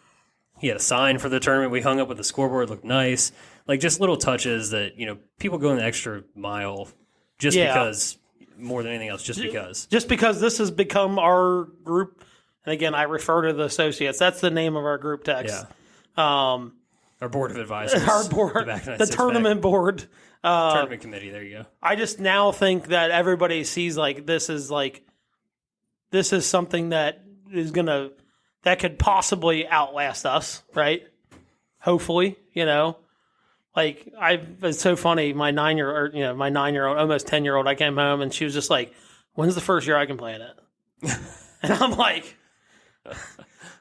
[SPEAKER 2] he had a sign for the tournament. We hung up with the scoreboard, looked nice. Like just little touches that, people go in the extra mile just because, more than anything else, just because.
[SPEAKER 1] Just because this has become our group. And again, I refer to the associates. That's the name of our group text.
[SPEAKER 2] Yeah. Our board of advisors.
[SPEAKER 1] Our board. The tournament board.
[SPEAKER 2] Tournament committee. There you go.
[SPEAKER 1] I just now think that everybody sees this is something that is that could possibly outlast us, right? Hopefully, Like it's so funny. My 9-year-old, almost 10-year-old, I came home and she was just like, "When's the first year I can play in it?" And I'm like,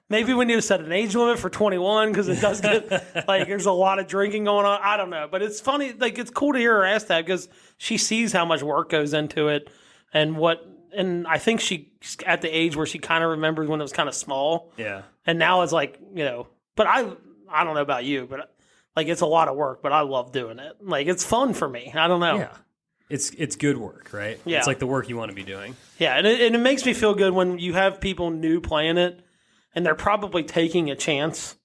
[SPEAKER 1] maybe we need to set an age limit for 21 because it does get there's a lot of drinking going on. I don't know, but it's funny. Like it's cool to hear her ask that because she sees how much work goes into it and I think she's at the age where she kind of remembers when it was kind of small.
[SPEAKER 2] Yeah.
[SPEAKER 1] And now it's but I don't know about you, but it's a lot of work, but I love doing it. Like it's fun for me. I don't know.
[SPEAKER 2] Yeah. It's good work, right?
[SPEAKER 1] Yeah.
[SPEAKER 2] It's like the work you want to be doing.
[SPEAKER 1] Yeah, and it makes me feel good when you have people new playing it, and they're probably taking a chance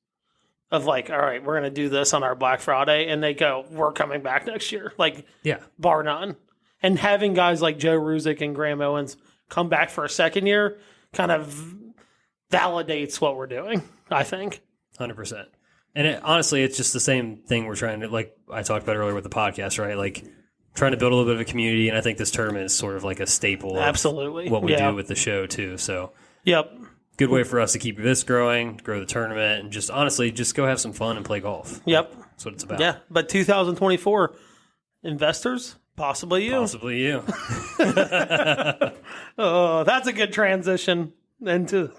[SPEAKER 1] of all right, we're going to do this on our Black Friday, and they go, we're coming back next year. Bar none. And having guys like Joe Ruzick and Graham Owens come back for a second year kind of validates what we're doing, I think.
[SPEAKER 2] 100%. And honestly, it's just the same thing we're trying to, like I talked about earlier with the podcast, right? Like, trying to build a little bit of a community, and I think this tournament is sort of like a staple
[SPEAKER 1] Absolutely.
[SPEAKER 2] of what we do with the show, too. So,
[SPEAKER 1] yep.
[SPEAKER 2] Good way for us to keep this growing, grow the tournament, and just honestly, just go have some fun and play golf.
[SPEAKER 1] Yep.
[SPEAKER 2] That's what it's about.
[SPEAKER 1] Yeah, but 2024, investors, possibly you.
[SPEAKER 2] Possibly you.
[SPEAKER 1] Oh, that's a good transition into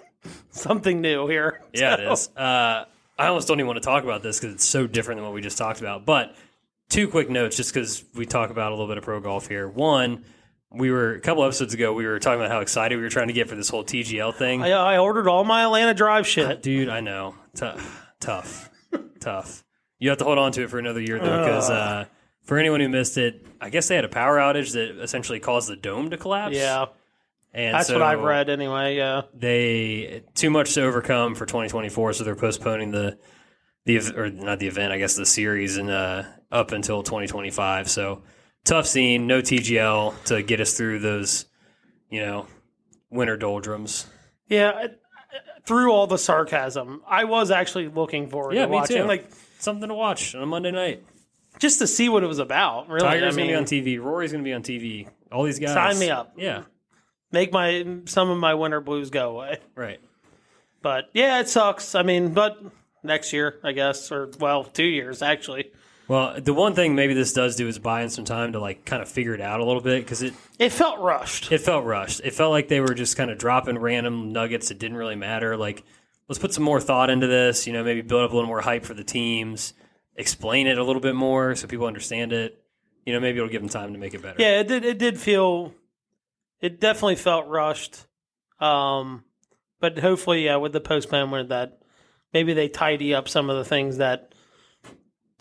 [SPEAKER 1] something new here.
[SPEAKER 2] Yeah, it is. I almost don't even want to talk about this because it's so different than what we just talked about. But 2 quick notes, just because we talk about a little bit of pro golf here. One, a couple episodes ago, we were talking about how excited we were trying to get for this whole TGL thing.
[SPEAKER 1] I ordered all my Atlanta Drive shit.
[SPEAKER 2] Dude, I know. Tough. You have to hold on to it for another year, though, because for anyone who missed it, I guess they had a power outage that essentially caused the dome to collapse.
[SPEAKER 1] Yeah.
[SPEAKER 2] And
[SPEAKER 1] that's what I've read anyway, yeah.
[SPEAKER 2] They too much to overcome for 2024, so they're postponing the not the event, I guess the series, and up until 2025. So tough scene, no TGL to get us through those, winter doldrums.
[SPEAKER 1] Yeah, through all the sarcasm, I was actually looking forward to watching.
[SPEAKER 2] Me too.
[SPEAKER 1] Like
[SPEAKER 2] something to watch on a Monday night.
[SPEAKER 1] Just to see what it was about, really.
[SPEAKER 2] Tiger's going to be on TV. Rory's going to be on TV. All these guys.
[SPEAKER 1] Sign me up.
[SPEAKER 2] Yeah.
[SPEAKER 1] Make some of my winter blues go away.
[SPEAKER 2] Right.
[SPEAKER 1] But, yeah, it sucks. I mean, but next year, I guess, or, 2 years, actually.
[SPEAKER 2] Well, the one thing maybe this does do is buy in some time to, kind of figure it out a little bit, because
[SPEAKER 1] it felt rushed.
[SPEAKER 2] It felt rushed. It felt like they were just kind of dropping random nuggets that didn't really matter. Like, let's put some more thought into this, maybe build up a little more hype for the teams, explain it a little bit more so people understand it. Maybe it'll give them time to make it better.
[SPEAKER 1] Yeah, it did feel... It definitely felt rushed, but hopefully, yeah, with the postponement, that maybe they tidy up some of the things that,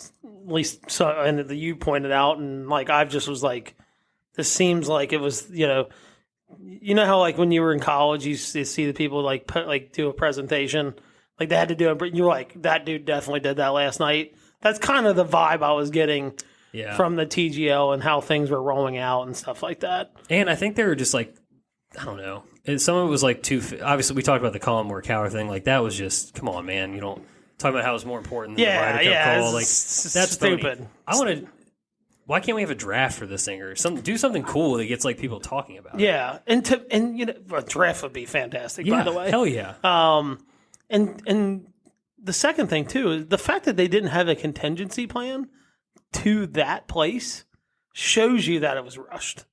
[SPEAKER 1] at least, and you pointed out, and I've just was like, this seems like it was, how when you were in college, you see the people do a presentation, they had to do it, but you're like, that dude definitely did that last night. That's kind of the vibe I was getting. Yeah. From the TGL and how things were rolling out and stuff like that.
[SPEAKER 2] And I think they were just I don't know. Some of it was too, obviously we talked about the Colin Morikawa thing. That was just, come on, man. You don't talk about how it's more important than the Ryder Cup call. That's
[SPEAKER 1] stupid.
[SPEAKER 2] Funny. Why can't we have a draft for this thing or do something cool that gets people talking about it?
[SPEAKER 1] Yeah. And a draft would be fantastic, by the way.
[SPEAKER 2] Hell yeah.
[SPEAKER 1] And the second thing too is the fact that they didn't have a contingency plan to that place shows you that it was rushed.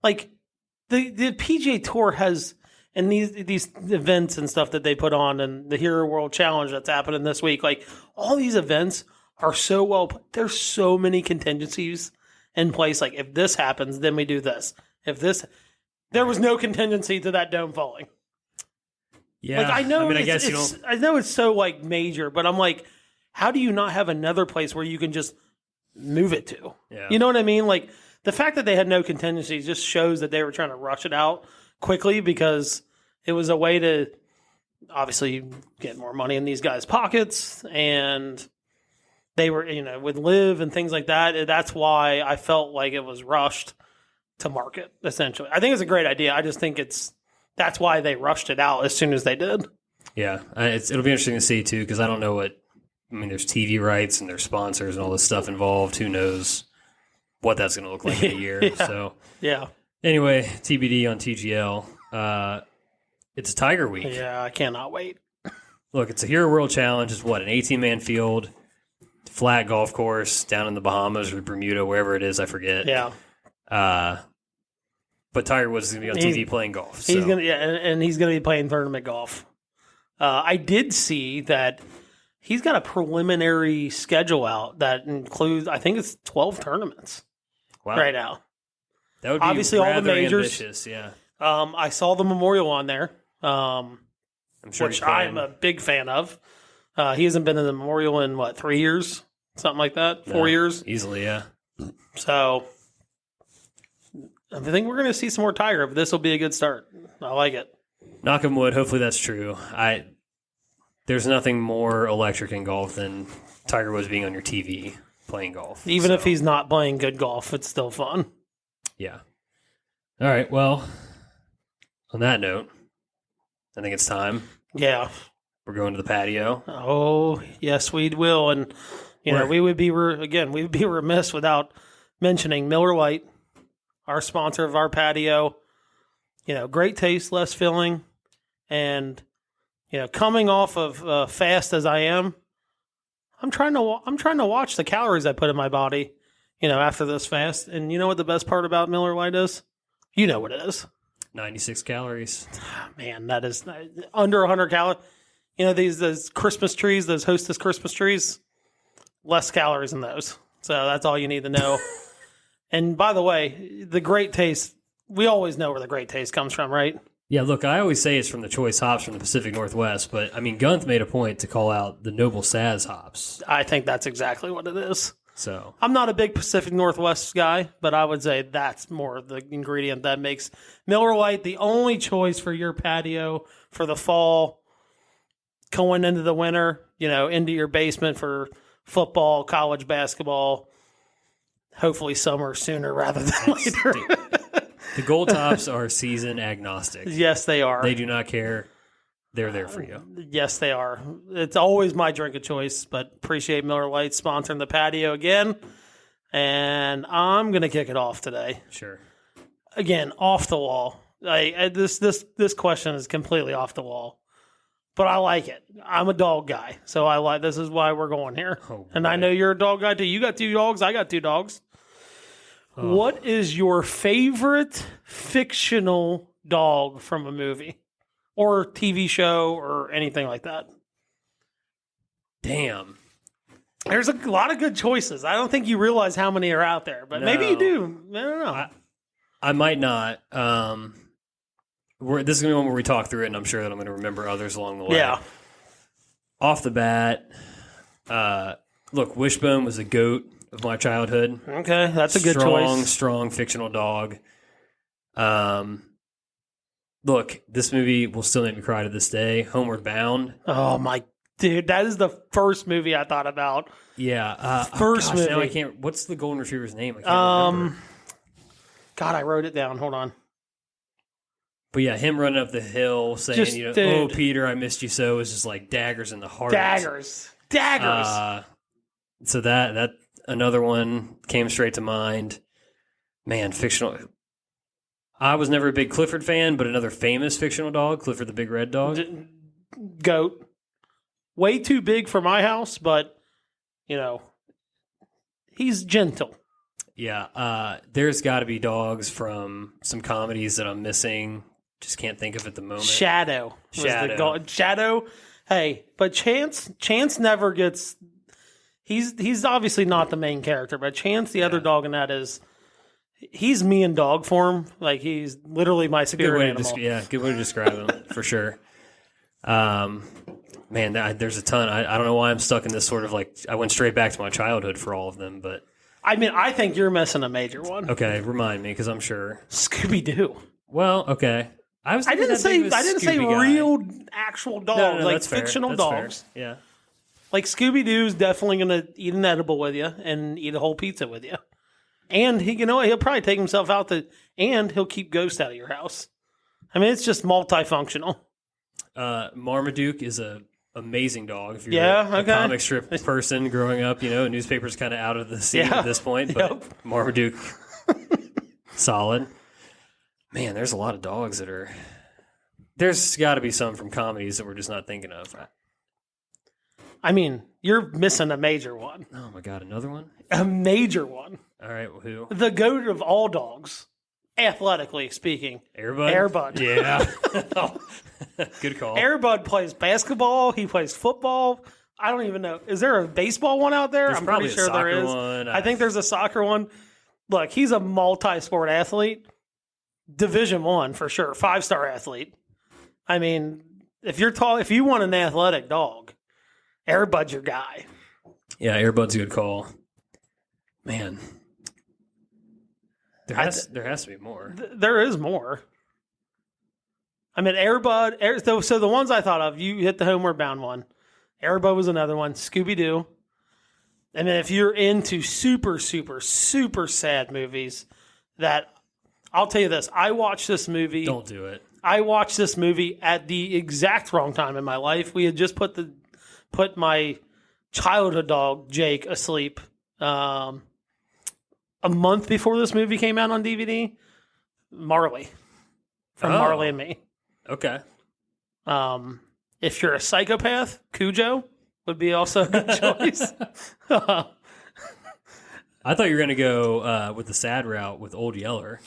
[SPEAKER 1] The PGA Tour has, and these events and stuff that they put on, and the Hero World Challenge that's happening this week, all these events are so well. There's so many contingencies in place. If this happens, then we do this. There was no contingency to that dome falling.
[SPEAKER 2] Yeah,
[SPEAKER 1] I know.
[SPEAKER 2] I guess you don't.
[SPEAKER 1] I know it's so major, but I'm like, how do you not have another place where you can just move it to?
[SPEAKER 2] Yeah.
[SPEAKER 1] You know what I mean? The fact that they had no contingencies just shows that they were trying to rush it out quickly because it was a way to obviously get more money in these guys' pockets, and they were, with Live and things like that. That's why I felt like it was rushed to market, essentially. I think it's a great idea. I just think that's why they rushed it out as soon as they did.
[SPEAKER 2] Yeah. It'll be interesting to see, too, because I don't know there's TV rights and there's sponsors and all this stuff involved. Who knows what that's going to look like in a year.
[SPEAKER 1] Yeah.
[SPEAKER 2] So,
[SPEAKER 1] yeah.
[SPEAKER 2] Anyway, TBD on TGL. It's a Tiger week.
[SPEAKER 1] Yeah, I cannot wait.
[SPEAKER 2] Look, it's a Hero World Challenge. It's an 18-man field, flat golf course down in the Bahamas or Bermuda, wherever it is. I forget.
[SPEAKER 1] Yeah.
[SPEAKER 2] But Tiger Woods is going to be on TV playing golf. So.
[SPEAKER 1] He's going to, and he's going to be playing tournament golf. I did see that he's got a preliminary schedule out that includes, I think it's 12 tournaments right now.
[SPEAKER 2] That would be
[SPEAKER 1] obviously all the majors.
[SPEAKER 2] Ambitious, yeah.
[SPEAKER 1] I saw the Memorial on there,
[SPEAKER 2] I'm sure
[SPEAKER 1] which I'm a big fan of. He hasn't been in the Memorial in 3 years, something like that, 4 years,
[SPEAKER 2] easily, yeah.
[SPEAKER 1] So I think we're going to see some more Tiger. But this will be a good start. I like it.
[SPEAKER 2] Knock on wood. Hopefully that's true. There's nothing more electric in golf than Tiger Woods being on your TV playing golf.
[SPEAKER 1] Even if he's not playing good golf, it's still fun.
[SPEAKER 2] Yeah. All right. Well, on that note, I think it's time.
[SPEAKER 1] Yeah.
[SPEAKER 2] We're going to the patio.
[SPEAKER 1] Oh, yes, we will. And, we would be, we'd be remiss without mentioning Miller Lite, our sponsor of our patio. Great taste, less filling, and coming off of fast as I am, I'm trying to watch the calories I put in my body, after this fast. And you know what the best part about Miller Lite is? You know what it is.
[SPEAKER 2] 96 calories.
[SPEAKER 1] Man, that is under 100 calories. Those Christmas trees, those Hostess Christmas trees, less calories in those. So that's all you need to know. And by the way, the great taste, we always know where the great taste comes from, right?
[SPEAKER 2] Yeah, look, I always say it's from the choice hops from the Pacific Northwest, but I mean, Gunth made a point to call out the Noble Saz hops.
[SPEAKER 1] I think that's exactly what it is.
[SPEAKER 2] So
[SPEAKER 1] I'm not a big Pacific Northwest guy, but I would say that's more the ingredient that makes Miller Lite the only choice for your patio for the fall, going into the winter, into your basement for football, college basketball, hopefully summer sooner rather than later.
[SPEAKER 2] The Gold Tops are season agnostic.
[SPEAKER 1] Yes, they are.
[SPEAKER 2] They do not care. They're there for you.
[SPEAKER 1] Yes, they are. It's always my drink of choice, but appreciate Miller Lite sponsoring the patio again. And I'm going to kick it off today.
[SPEAKER 2] Sure.
[SPEAKER 1] Again, off the wall. This question is completely off the wall, but I like it. I'm a dog guy, so this is why we're going here.
[SPEAKER 2] Oh,
[SPEAKER 1] and I know you're a dog guy too. You got 2 dogs. I got 2 dogs. Oh. What is your favorite fictional dog from a movie or TV show or anything like that?
[SPEAKER 2] Damn.
[SPEAKER 1] There's a lot of good choices. I don't think you realize how many are out there, but maybe you do. I don't know.
[SPEAKER 2] I might not. This is going to be one where we talk through it, and I'm sure that I'm going to remember others along the way.
[SPEAKER 1] Yeah.
[SPEAKER 2] Off the bat, look, Wishbone was a goat of my childhood.
[SPEAKER 1] Okay, that's a good choice.
[SPEAKER 2] Strong fictional dog. Look, this movie will still make me cry to this day. Homeward Bound.
[SPEAKER 1] Oh my dude, that is the first movie I thought about.
[SPEAKER 2] Yeah,
[SPEAKER 1] first movie.
[SPEAKER 2] Now I can't. What's the golden retriever's name? I can't remember.
[SPEAKER 1] God, I wrote it down. Hold on.
[SPEAKER 2] But yeah, him running up the hill saying, "Oh Peter, I missed you so," is just like daggers in the heart.
[SPEAKER 1] Daggers.
[SPEAKER 2] So that another one came straight to mind. Man, fictional. I was never a big Clifford fan, but another famous fictional dog, Clifford the Big Red Dog.
[SPEAKER 1] Goat. Way too big for my house, but, he's gentle.
[SPEAKER 2] Yeah. There's got to be dogs from some comedies that I'm missing. Just can't think of at the moment.
[SPEAKER 1] Shadow. Shadow. Hey, but Chance never gets... He's obviously not the main character, but Chance, the other dog in that is... He's me in dog form. Like, he's literally my spirit animal.
[SPEAKER 2] Good way to describe him, for sure. Man, there's a ton. I don't know why I'm stuck in this sort of like... I went straight back to my childhood for all of them, but...
[SPEAKER 1] I mean, I think you're missing a major one.
[SPEAKER 2] Okay, remind me, because I'm sure.
[SPEAKER 1] Scooby-Doo.
[SPEAKER 2] Well, okay. I didn't
[SPEAKER 1] say real, actual dogs, like fictional dogs.
[SPEAKER 2] Fair. Yeah.
[SPEAKER 1] Like, Scooby-Doo's definitely going to eat an edible with you and eat a whole pizza with you. And he'll probably take himself out and he'll keep ghosts out of your house. I mean, it's just multifunctional.
[SPEAKER 2] Marmaduke is a amazing dog. If you're a comic strip person growing up, newspaper's kind of out of the scene at this point, but Marmaduke, solid. Man, there's a lot of dogs that are... There's got to be some from comedies that we're just not thinking of.
[SPEAKER 1] I mean, you're missing a major one.
[SPEAKER 2] Oh my God, another one?
[SPEAKER 1] A major one.
[SPEAKER 2] All right, well, who?
[SPEAKER 1] The goat of all dogs, athletically speaking.
[SPEAKER 2] Airbud? Yeah. Good call.
[SPEAKER 1] Airbud plays basketball. He plays football. I don't even know. Is there a baseball one out there?
[SPEAKER 2] I'm pretty sure there is.
[SPEAKER 1] I think there's a soccer one. Look, he's a multi-sport athlete. Division I for sure. 5-star athlete. I mean, if you want an athletic dog, Airbud's your guy.
[SPEAKER 2] Yeah, Airbud's a good call. Man. There has to be more.
[SPEAKER 1] There is more. I mean, Airbud. So the ones I thought of, you hit the Homeward Bound one. Airbud was another one. Scooby-Doo. And then if you're into super, super, super sad movies, that I'll tell you this. I watched this movie.
[SPEAKER 2] Don't do it.
[SPEAKER 1] I watched this movie at the exact wrong time in my life. We had just put my childhood dog, Jake, asleep. a month before this movie came out on DVD. Marley from Marley and Me.
[SPEAKER 2] Okay.
[SPEAKER 1] If you're a psychopath, Cujo would be also a good choice.
[SPEAKER 2] I thought you were going to go with the sad route with Old Yeller.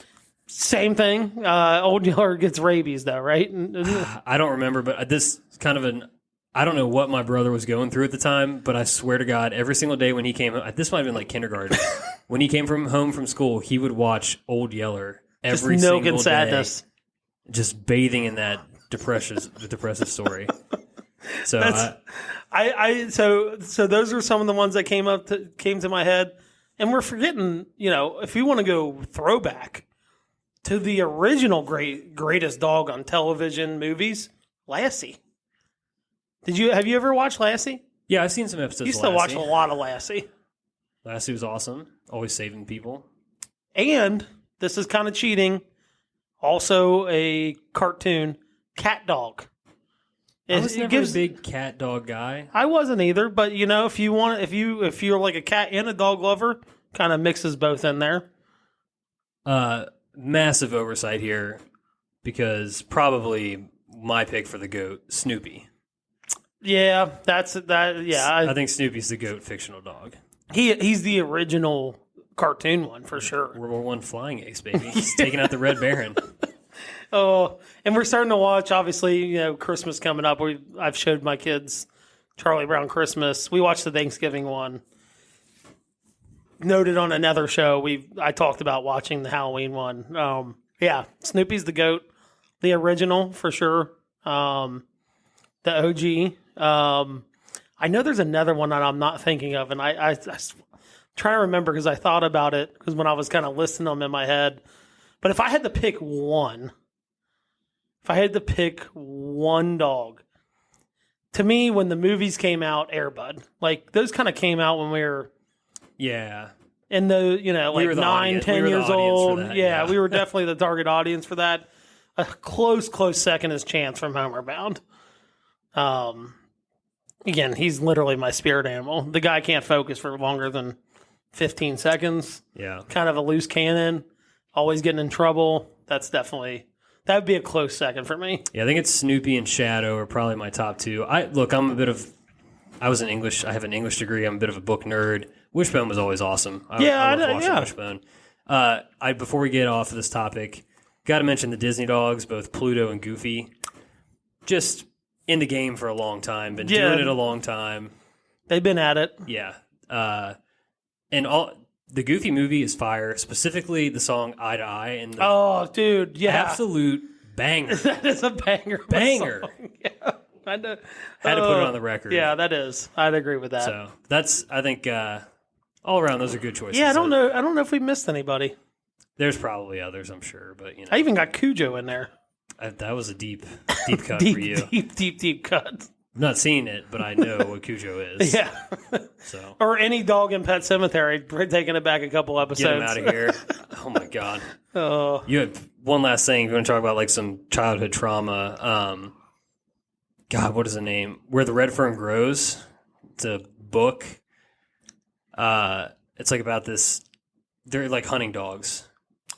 [SPEAKER 1] Same thing. Old Yeller gets rabies, though, right?
[SPEAKER 2] I don't remember, but this is kind of I don't know what my brother was going through at the time, but I swear to God, every single day when he came home, this might have been like kindergarten, when he came home from school, he would watch Old Yeller every
[SPEAKER 1] just
[SPEAKER 2] single
[SPEAKER 1] milking
[SPEAKER 2] day.
[SPEAKER 1] Sadness.
[SPEAKER 2] Just bathing in that depressive story. So
[SPEAKER 1] so those are some of the ones that came to my head. And we're forgetting, if you want to go throwback to the original greatest dog on television movies, Lassie. Have you ever watched Lassie?
[SPEAKER 2] Yeah, I've seen some episodes.
[SPEAKER 1] Used to watch a lot of Lassie.
[SPEAKER 2] Lassie was awesome. Always saving people.
[SPEAKER 1] And this is kind of cheating. Also a cartoon, Cat Dog.
[SPEAKER 2] I was never a big cat dog guy.
[SPEAKER 1] I wasn't either, but if you're like a cat and a dog lover, kind of mixes both in there.
[SPEAKER 2] Massive oversight here, because probably my pick for the GOAT, Snoopy.
[SPEAKER 1] Yeah, that's that. Yeah,
[SPEAKER 2] I think Snoopy's the GOAT fictional dog.
[SPEAKER 1] He's the original cartoon one for sure.
[SPEAKER 2] World War I flying ace, baby. He's taking out the Red Baron.
[SPEAKER 1] Oh, and we're starting to watch, obviously, Christmas coming up. I've showed my kids Charlie Brown Christmas. We watched the Thanksgiving one. Noted on another show, I talked about watching the Halloween one. Yeah, Snoopy's the GOAT. The original, for sure. The OG. I know there's another one that I'm not thinking of, and I trying to remember because I thought about it because when I was kind of listing them in my head. But if I had to pick one... If I had to pick one dog, to me, when the movies came out, Air Bud, like those kind of came out when we were, in the like 9, 10 years old. Yeah, we were definitely the target audience for that. A close second is Chance from Homeward Bound. Again, he's literally my spirit animal. The guy can't focus for longer than 15 seconds.
[SPEAKER 2] Yeah,
[SPEAKER 1] kind of a loose cannon, always getting in trouble. That would be a close second for me.
[SPEAKER 2] Yeah, I think it's Snoopy and Shadow are probably my top two. I have an English degree. I'm a bit of a book nerd. Wishbone was always awesome. I love watching Wishbone. Before we get off of this topic, got to mention the Disney dogs, both Pluto and Goofy. Just in the game for a long time. Been doing it a long time.
[SPEAKER 1] They've been at it.
[SPEAKER 2] Yeah. And the Goofy movie is fire, specifically the song Eye to Eye. And
[SPEAKER 1] dude, yeah.
[SPEAKER 2] Absolute banger.
[SPEAKER 1] That is a banger.
[SPEAKER 2] Banger.
[SPEAKER 1] Yeah, I know.
[SPEAKER 2] Had to put it on the record.
[SPEAKER 1] Yeah, that is. I'd agree with that.
[SPEAKER 2] So that's, I think, all around, those are good choices.
[SPEAKER 1] Yeah, I don't know if we missed anybody.
[SPEAKER 2] There's probably others, I'm sure, but
[SPEAKER 1] I even got Cujo in there.
[SPEAKER 2] That was a deep cut for you.
[SPEAKER 1] Deep cut.
[SPEAKER 2] I'm not seeing it, but I know what Cujo is.
[SPEAKER 1] Yeah.
[SPEAKER 2] So.
[SPEAKER 1] Or any dog in Pet Cemetery, taking it back a couple episodes.
[SPEAKER 2] Get him out of here. Oh, my God. You had one last thing. If you want to talk about like some childhood trauma. God, what is the name? Where the Red Fern Grows. It's a book. It's like about this. They're like hunting dogs.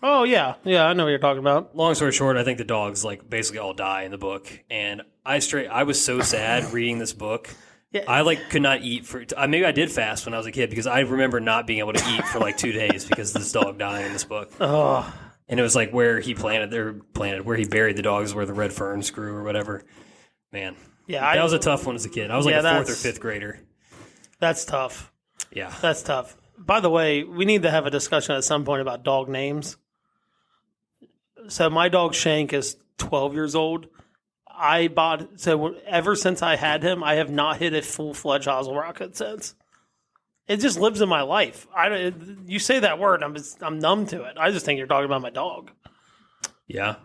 [SPEAKER 1] Oh, yeah. Yeah, I know what you're talking about.
[SPEAKER 2] Long story short, I think the dogs like basically all die in the book. And I was so sad reading this book. Yeah. I could not eat maybe I did fast when I was a kid because I remember not being able to eat for 2 days because of this dog dying in this book.
[SPEAKER 1] Oh.
[SPEAKER 2] And it was like where he buried the dogs where the red ferns grew or whatever. Man. Yeah. That was a tough one as a kid. I was like a 4th or 5th grader.
[SPEAKER 1] That's tough.
[SPEAKER 2] Yeah.
[SPEAKER 1] That's tough. By the way, we need to have a discussion at some point about dog names. So my dog Shank is 12 years old. Ever since I had him, I have not hit a full-fledged Hazel Rocket since. It just lives in my life. You say that word, I'm numb to it. I just think you're talking about my dog.
[SPEAKER 2] Yeah.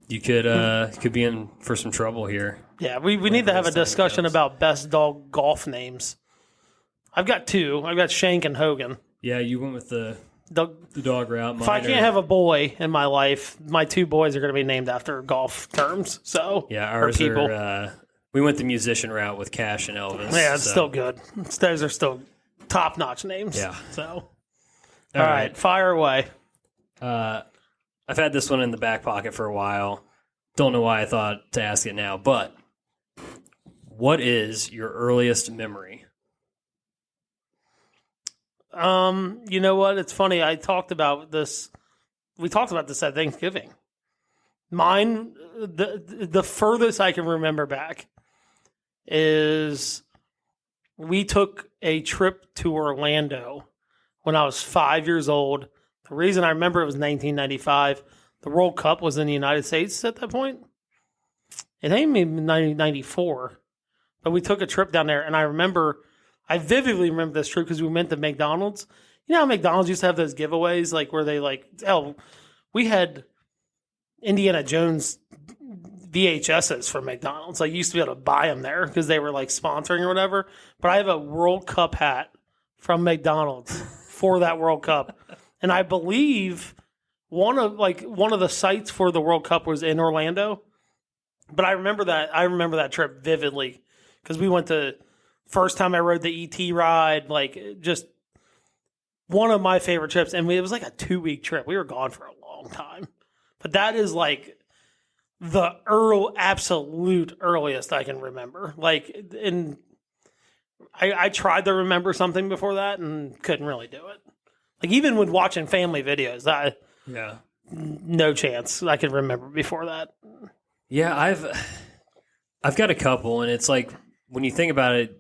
[SPEAKER 2] You could be in for some trouble here.
[SPEAKER 1] Yeah, we need to have a discussion about best dog golf names. I've got 2. I've got Shank and Hogan.
[SPEAKER 2] Yeah, you went with the dog route.
[SPEAKER 1] If I can't have a boy in my life, my 2 boys are going to be named after golf terms. So
[SPEAKER 2] yeah, ours are. We went the musician route with Cash and Elvis.
[SPEAKER 1] Yeah, it's still good. Those are still top-notch names.
[SPEAKER 2] Yeah.
[SPEAKER 1] So All right, fire away.
[SPEAKER 2] I've had this one in the back pocket for a while. Don't know why I thought to ask it now, but what is your earliest memory?
[SPEAKER 1] You know what? It's funny. I talked about this. We talked about this at Thanksgiving. Mine, the furthest I can remember back is we took a trip to Orlando when I was 5 years old. The reason I remember it was 1995. The World Cup was in the United States at that point. It ain't even 1994. But we took a trip down there, and I vividly remember this trip because we went to McDonald's. You know how McDonald's used to have those giveaways, like where they we had Indiana Jones VHSs from McDonald's. I used to be able to buy them there because they were like sponsoring or whatever. But I have a World Cup hat from McDonald's for that World Cup, and I believe one of the sites for the World Cup was in Orlando. But I remember that trip vividly because we went to first time I rode the ET ride, like just one of my favorite trips, and it was like a 2-week trip. We were gone for a long time, but that is like the absolute earliest I can remember. Like, and I tried to remember something before that and couldn't really do it. Like even when watching family videos, no chance I could remember before that.
[SPEAKER 2] Yeah, I've got a couple, and it's like when you think about it,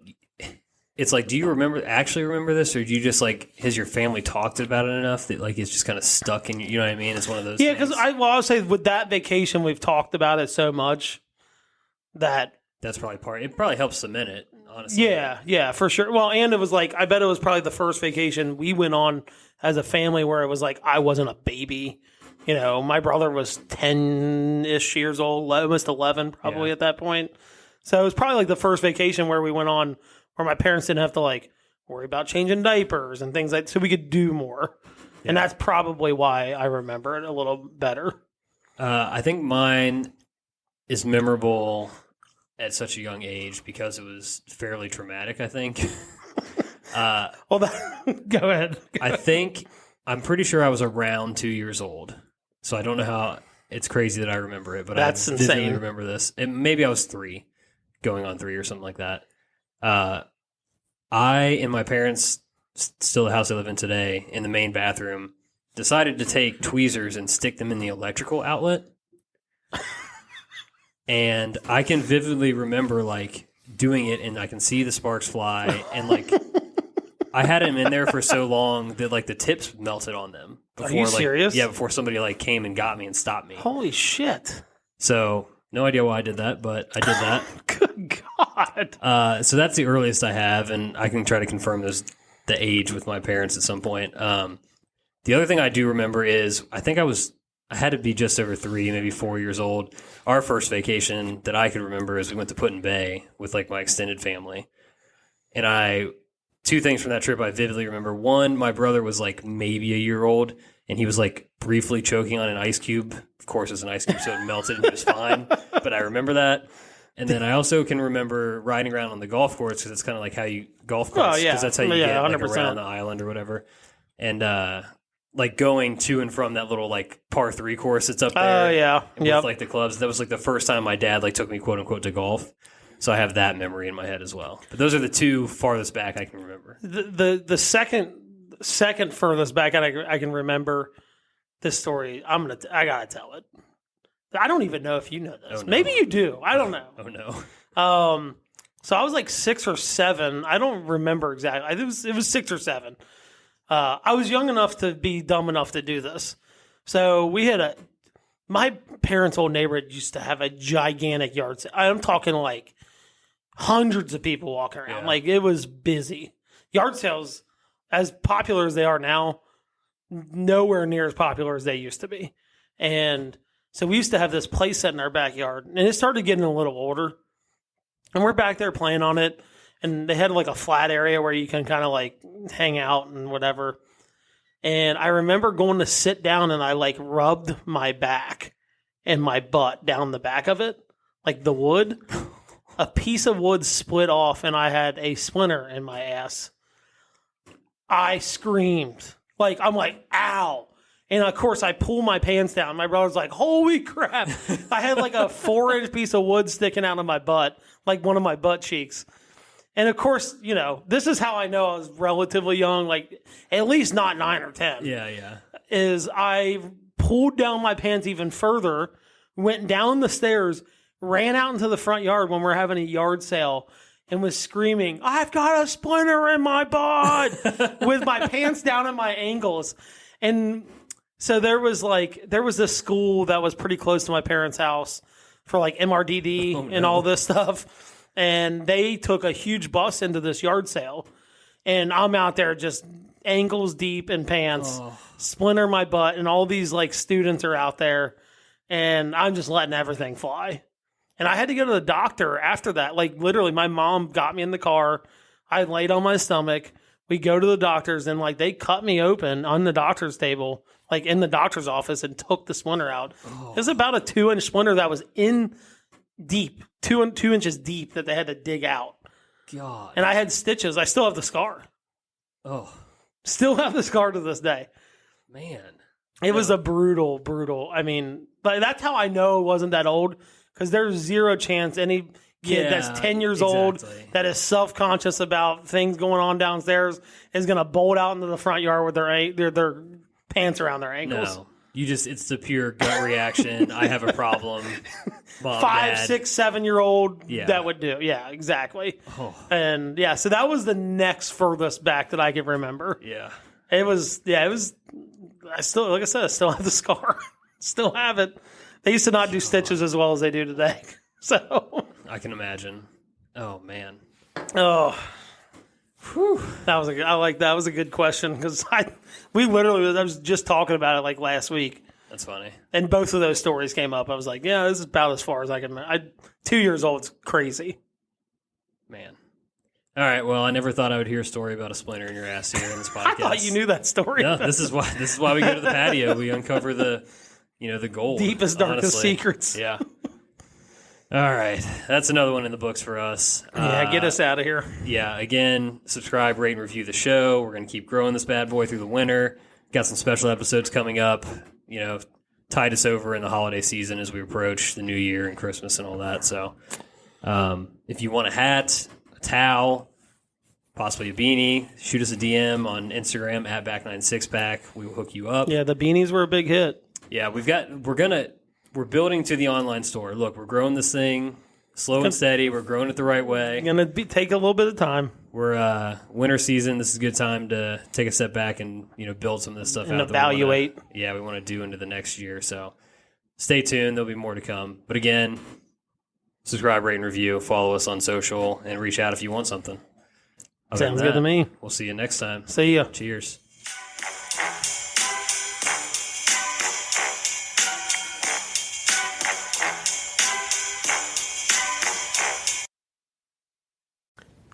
[SPEAKER 2] it's like, do you actually remember this, or do you just like has your family talked about it enough that like it's just kind of stuck in you know what I mean? It's one of those.
[SPEAKER 1] Yeah, because I would say with that vacation we've talked about it so much that
[SPEAKER 2] that's probably part. It probably helps cement it, honestly.
[SPEAKER 1] Yeah, for sure. Well, and it was like I bet it was probably the first vacation we went on as a family where it was like I wasn't a baby. You know, my brother was 10-ish years old, almost 11 probably at that point. So it was probably like the first vacation where we went on where my parents didn't have to like worry about changing diapers and things like that, so we could do more. Yeah. And that's probably why I remember it a little better.
[SPEAKER 2] I think mine is memorable at such a young age because it was fairly traumatic, I think.
[SPEAKER 1] Go ahead.
[SPEAKER 2] I'm pretty sure I was around 2 years old. So I don't know how it's crazy that I remember it, but
[SPEAKER 1] that's
[SPEAKER 2] I
[SPEAKER 1] insane.
[SPEAKER 2] Vividly remember this. Maybe I was 3, going on 3 or something like that. I and my parents, still the house I live in today, in the main bathroom, decided to take tweezers and stick them in the electrical outlet. And I can vividly remember like doing it, and I can see the sparks fly, and like I had them in there for so long that like the tips melted on them.
[SPEAKER 1] Are you serious?
[SPEAKER 2] Yeah, before somebody like came and got me and stopped me.
[SPEAKER 1] Holy shit.
[SPEAKER 2] So no idea why I did that, but I did that.
[SPEAKER 1] Good God.
[SPEAKER 2] So that's the earliest I have, and I can try to confirm the age with my parents at some point. The other thing I do remember is I think I had to be just over 3, maybe 4 years old. Our first vacation that I could remember is we went to Put-in-Bay with like my extended family. And 2 things from that trip I vividly remember. One, my brother was like maybe a year old, and he was like briefly choking on an ice cube. Of course, it was an ice cube, so it melted and he was fine. But I remember that. And then I also can remember riding around on the golf course because it's kind of like how you golf course. Because that's how you get like, around the island or whatever. And like going to and from that little like par 3 course that's up there.
[SPEAKER 1] Oh, yeah.
[SPEAKER 2] With like the clubs. That was like the first time my dad like took me quote unquote to golf. So I have that memory in my head as well. But those are the 2 farthest back I can remember.
[SPEAKER 1] The second furthest back I can remember this story. I gotta tell it. I don't even know if you know this.
[SPEAKER 2] Oh, no.
[SPEAKER 1] Maybe you do. I don't know.
[SPEAKER 2] Oh no.
[SPEAKER 1] So I was like 6 or 7. I don't remember exactly. It was 6 or 7. I was young enough to be dumb enough to do this. So we had my parents' old neighborhood used to have a gigantic yard sale. I'm talking like hundreds of people walking around. Yeah. Like it was busy. Yard sales, as popular as they are now, nowhere near as popular as they used to be. And so we used to have this play set in our backyard, and it started getting a little older. And we're back there playing on it, and they had like a flat area where you can kind of like hang out and whatever. And I remember going to sit down, and I like rubbed my back and my butt down the back of it, like the wood. A piece of wood split off, and I had a splinter in my ass. I screamed Like, I'm like, ow. And of course, I pull my pants down. My brother's like, holy crap. I had like a 4-inch piece of wood sticking out of my butt, like one of my butt cheeks. And of course, you know, this is how I know I was relatively young, like at least not 9 or 10.
[SPEAKER 2] Yeah.
[SPEAKER 1] Is I pulled down my pants even further, went down the stairs, ran out into the front yard when we're having a yard sale, and was screaming, I've got a splinter in my butt, with my pants down at my ankles. And so there was this school that was pretty close to my parents' house for like MRDD and all this stuff. And they took a huge bus into this yard sale. And I'm out there just ankles deep in pants, splinter my butt, and all these like students are out there. And I'm just letting everything fly. And I had to go to the doctor after that. Like literally, my mom got me in the car. I laid on my stomach. We go to the doctors, and like they cut me open on the doctor's table, like in the doctor's office, and took the splinter out. It was about a 2-inch splinter that was in deep, 2 inches deep, that they had to dig out.
[SPEAKER 2] God.
[SPEAKER 1] And I had stitches. I still have the scar.
[SPEAKER 2] Oh,
[SPEAKER 1] Still have the scar to this day.
[SPEAKER 2] man.
[SPEAKER 1] It was a brutal. I mean, but that's how I know it wasn't that old, because there's zero chance any kid that's 10 years old that is self-conscious about things going on downstairs is going to bolt out into the front yard with their pants around their ankles.
[SPEAKER 2] No. It's the pure gut reaction. I have a problem. Mom,
[SPEAKER 1] 5,
[SPEAKER 2] Dad.
[SPEAKER 1] 6, 7-year-old
[SPEAKER 2] Yeah.
[SPEAKER 1] that would do. Yeah, exactly.
[SPEAKER 2] Oh.
[SPEAKER 1] And yeah, so that was the next furthest back that I could remember.
[SPEAKER 2] Yeah.
[SPEAKER 1] It was, I still, like I said, I still have the scar. Still have it. They used to not do stitches as well as they do today. So.
[SPEAKER 2] I can imagine. Oh, man.
[SPEAKER 1] Oh. Whew. That was a good question, because I was just talking about it like last week.
[SPEAKER 2] That's funny.
[SPEAKER 1] And both of those stories came up. I was like, yeah, this is about as far as I can. 2 years old, it's crazy.
[SPEAKER 2] Man. All right. Well, I never thought I would hear a story about a splinter in your ass here in this podcast.
[SPEAKER 1] I thought you knew that story.
[SPEAKER 2] No, this is why we go to the patio. We uncover the gold.
[SPEAKER 1] Deepest, darkest
[SPEAKER 2] honestly.
[SPEAKER 1] secrets.
[SPEAKER 2] Yeah. All right. That's another one in the books for us.
[SPEAKER 1] Yeah, get us out of here.
[SPEAKER 2] Yeah. Again, subscribe, rate, and review the show. We're going to keep growing this bad boy through the winter. Got some special episodes coming up. You know, tide us over in the holiday season as we approach the New Year and Christmas and all that. So, if you want a hat, a towel, possibly a beanie, shoot us a DM on Instagram at Back9Sixpack. We will hook you up.
[SPEAKER 1] Yeah, the beanies were a big hit.
[SPEAKER 2] Yeah, we're building to the online store. Look, we're growing this thing slow and steady. We're growing it the right way.
[SPEAKER 1] Take a little bit of time.
[SPEAKER 2] We're winter season. This is a good time to take a step back and build some of this stuff
[SPEAKER 1] And
[SPEAKER 2] out.
[SPEAKER 1] evaluate.
[SPEAKER 2] We want to do into the next year. So stay tuned. There'll be more to come. But again, subscribe, rate, and review. Follow us on social and reach out if you want something. Other
[SPEAKER 1] Sounds
[SPEAKER 2] than
[SPEAKER 1] good to me.
[SPEAKER 2] We'll see you next time.
[SPEAKER 1] See ya.
[SPEAKER 2] Cheers.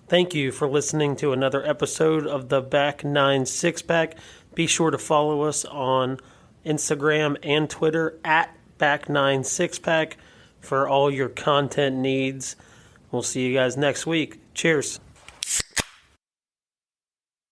[SPEAKER 1] Thank you for listening to another episode of the Back 9 Six Pack. Be sure to follow us on Instagram and Twitter at Back 9 Six Pack for all your content needs. We'll see you guys next week. Cheers.